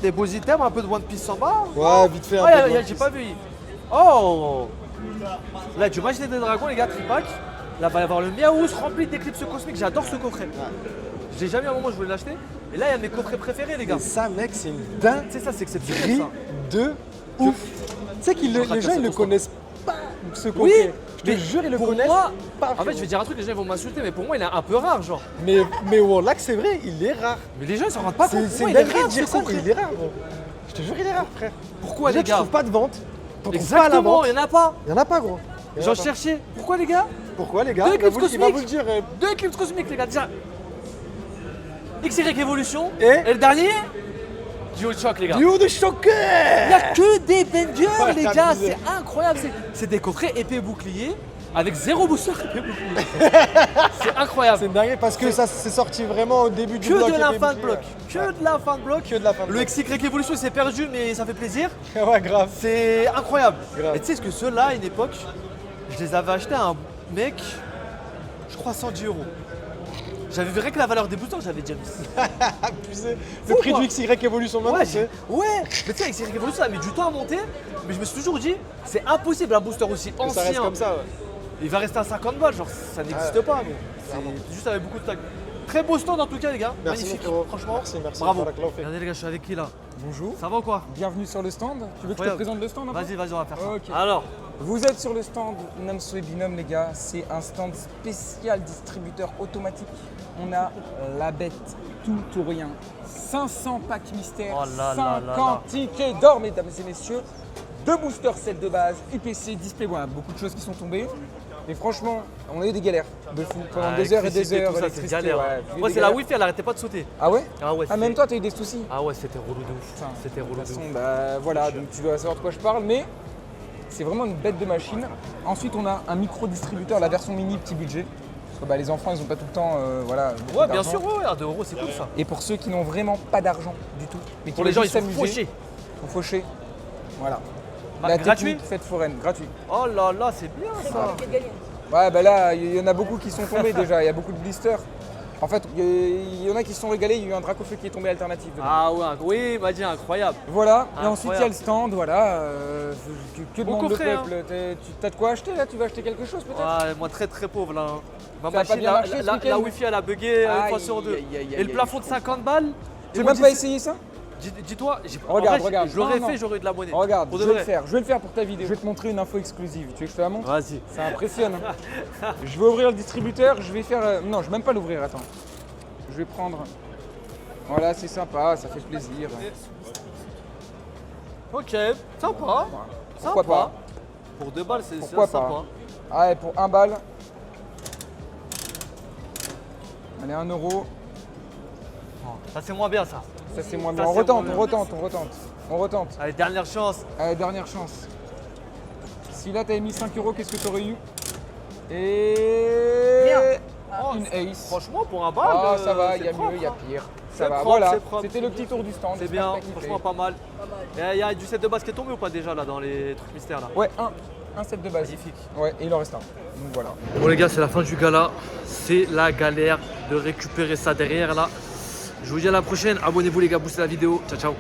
Des beaux items, un peu de One Piece en bas. Ouais, vite fait un Ah, peu. j'ai pas vu. Oh. Là, du Magie des Dragons, les gars, tripack. Là, va y avoir le Miaouz rempli d'éclipses cosmiques. J'adore ce coffret. J'ai jamais à un moment où je voulais l'acheter. Et là, il y a mes coffrets préférés, les gars. Et ça, mec, c'est une dingue. Tu sais, ça, c'est exceptionnel. Ça. De ouf. Tu sais que les gens, ils ne connaissent pas ce coffret. Oui, je te jure, ils le pour connaissent moi, pas. en fait, je vais dire un truc, les gens vont m'insulter, mais pour moi, il est un peu rare, genre. Mais Warlock, c'est vrai, il est rare. Mais les gens, ils s'en rendent pas compte. C'est Pour moi, une il est dinguerie de rare, dire ce ça, coffret. il est rare, gros. Je te jure, il est rare, frère. Pourquoi, Déjà, les gars? tu trouves pas de vente. T'en trouves pas à la Exactement, vente. il n'y en a pas. Il y en a pas, gros. Il y en J'en a pas. cherchais. Pourquoi, les gars? Pourquoi, les gars? Deux Il va éclipses vous- il va vous le cosmiques. dire. 2 éclipses cosmiques, les gars. Déjà, XY Evolution. Et le dernier, Duo de choc, les gars. Duo de choc. Il n'y a que des bangers, Ouais, les t'as gars. abusé. C'est incroyable. C'est des coffrets épée bouclier avec 0 booster épée bouclier. C'est incroyable. C'est dingue parce que ça s'est sorti vraiment au début du Que bloc. de la épée fin de bouclier. bloc. Que de la fin de bloc. Que de la fin de Le bloc. XY Evolution, il s'est perdu, mais ça fait plaisir. Ouais, grave. C'est incroyable. Grave. Et tu sais ce que ceux-là, à une époque, je les avais achetés à un mec, je crois 110 €. J'avais vu rien que la valeur des boosters, j'avais déjà mis. Abusé. Le prix du XY Evolution maintenant, Ouais, c'est. ouais, mais tu sais, avec XY Evolution, ça a mis du temps à monter, mais je me suis toujours dit, c'est impossible un booster aussi Que ça ancien. reste comme ça, ouais. Il va rester à 50 balles, genre ça n'existe pas. Mais c'est juste avec beaucoup de tags. Très beau stand en tout cas, les gars. Merci, Magnifique, mon frérot. franchement. Merci. Bravo. Barakallahu fik. Regardez, les gars, je suis avec qui là? Bonjour. Ça va ou quoi? Bienvenue sur le stand. Tu veux que je te Incroyable. présente le stand un peu? Vas-y, on va faire ça. Ok. Alors, Vous êtes sur le stand Namso Binôme, les gars. C'est un stand spécial distributeur automatique. On a la bête tout ou rien. 500 packs mystères, Oh là là là 50 tickets d'or, mesdames et messieurs. 2 boosters sets de base, UPC, display, voilà, beaucoup de choses qui sont tombées. Et franchement, on a eu des galères de fou pendant des heures et des électricité, heures. tout ça, c'est électricité, galère. ouais. Moi, J'ai eu des c'est la galères. Wi-Fi, elle arrêtait pas de sauter. Ah ouais? Ah ouais. Ah, même toi, t'as eu des soucis? Ah ouais, c'était relou de ouf. Putain, C'était relou de de toute ouf. façon, bah, voilà, donc tu dois savoir de quoi je parle, mais c'est vraiment une bête de machine. Ensuite, on a un micro-distributeur, la version mini, petit budget. que bah, les enfants, ils ont pas tout le temps, voilà. beaucoup Ouais, bien d'argent. sûr, ouais, 2 euros, c'est cool ça. Et pour ceux qui n'ont vraiment pas d'argent du tout, mais qui Pour les veulent gens, ils juste sont s'amuser, fauchés. ils sont fauchés. Voilà. Ah, La gratuit technique fête foraine, gratuit. Oh là là, c'est bien ça. Ouais, bah là, il y en a beaucoup qui sont tombés déjà, il y a beaucoup de blisters. En fait, il y en a qui se sont régalés, il y a eu un Dracofeu qui est tombé alternatif. dedans. Ah ouais, oui, il m'a dit incroyable. Voilà, et ensuite il y a Incroyable. le stand, voilà. Que Bon demande le coffret, hein. peuple T'as de quoi acheter là? Tu vas acheter quelque chose peut-être? Ouais, moi très très pauvre là. Ma Ça a pas machine, bien marché, ce la week-end Wi-Fi elle a bugué une fois Aïe, sur deux. aïe, aïe, Et aïe, le aïe, plafond de 50 balles. Tu ils veux m'ont même pas dit- essayé ça? Dis-toi, Regarde, en vrai, regarde. je l'aurais Non, fait, non. j'aurais eu de la monnaie. Regarde, Pour je de vais le vrai. faire. Je vais le faire pour ta vidéo. Je vais te montrer une info exclusive. Tu veux que je te la montre? Vas-y. Ça impressionne. Hein. Je vais ouvrir le distributeur. Je vais faire. Non, je vais même pas l'ouvrir. Attends. Je vais prendre. Voilà, c'est sympa. Ça fait plaisir. Ok, sympa. Pourquoi pas? Pour 2 balles, c'est Pourquoi sympa. pas? Ah, et pour 1 balle. Allez, 1 euro. Ça c'est moins bien ça. Ça, c'est moins Ça, bien. On c'est retente, moins on bien. retente, on retente. On retente. Allez, dernière chance. Allez, dernière chance. Si là, t'avais mis 5 euros, qu'est-ce que t'aurais eu? Et. Une ace. Franchement, pour un bal. Ah, ça va, il y a propre, mieux, il y a hein. pire. C'est Ça va, propre, voilà. c'est propre. C'était le petit tour du stand. C'est j'espère bien, que t'as kiffé. franchement pas mal. Il y a du set de base qui est tombé ou pas déjà là dans les trucs mystères là? Ouais, un set de base. Magnifique. Ouais, et il en reste un. Donc voilà. Bon les gars, c'est la fin du gala. C'est la galère de récupérer ça derrière là. Je vous dis à la prochaine. Abonnez-vous les gars, boostez la vidéo. Ciao ciao.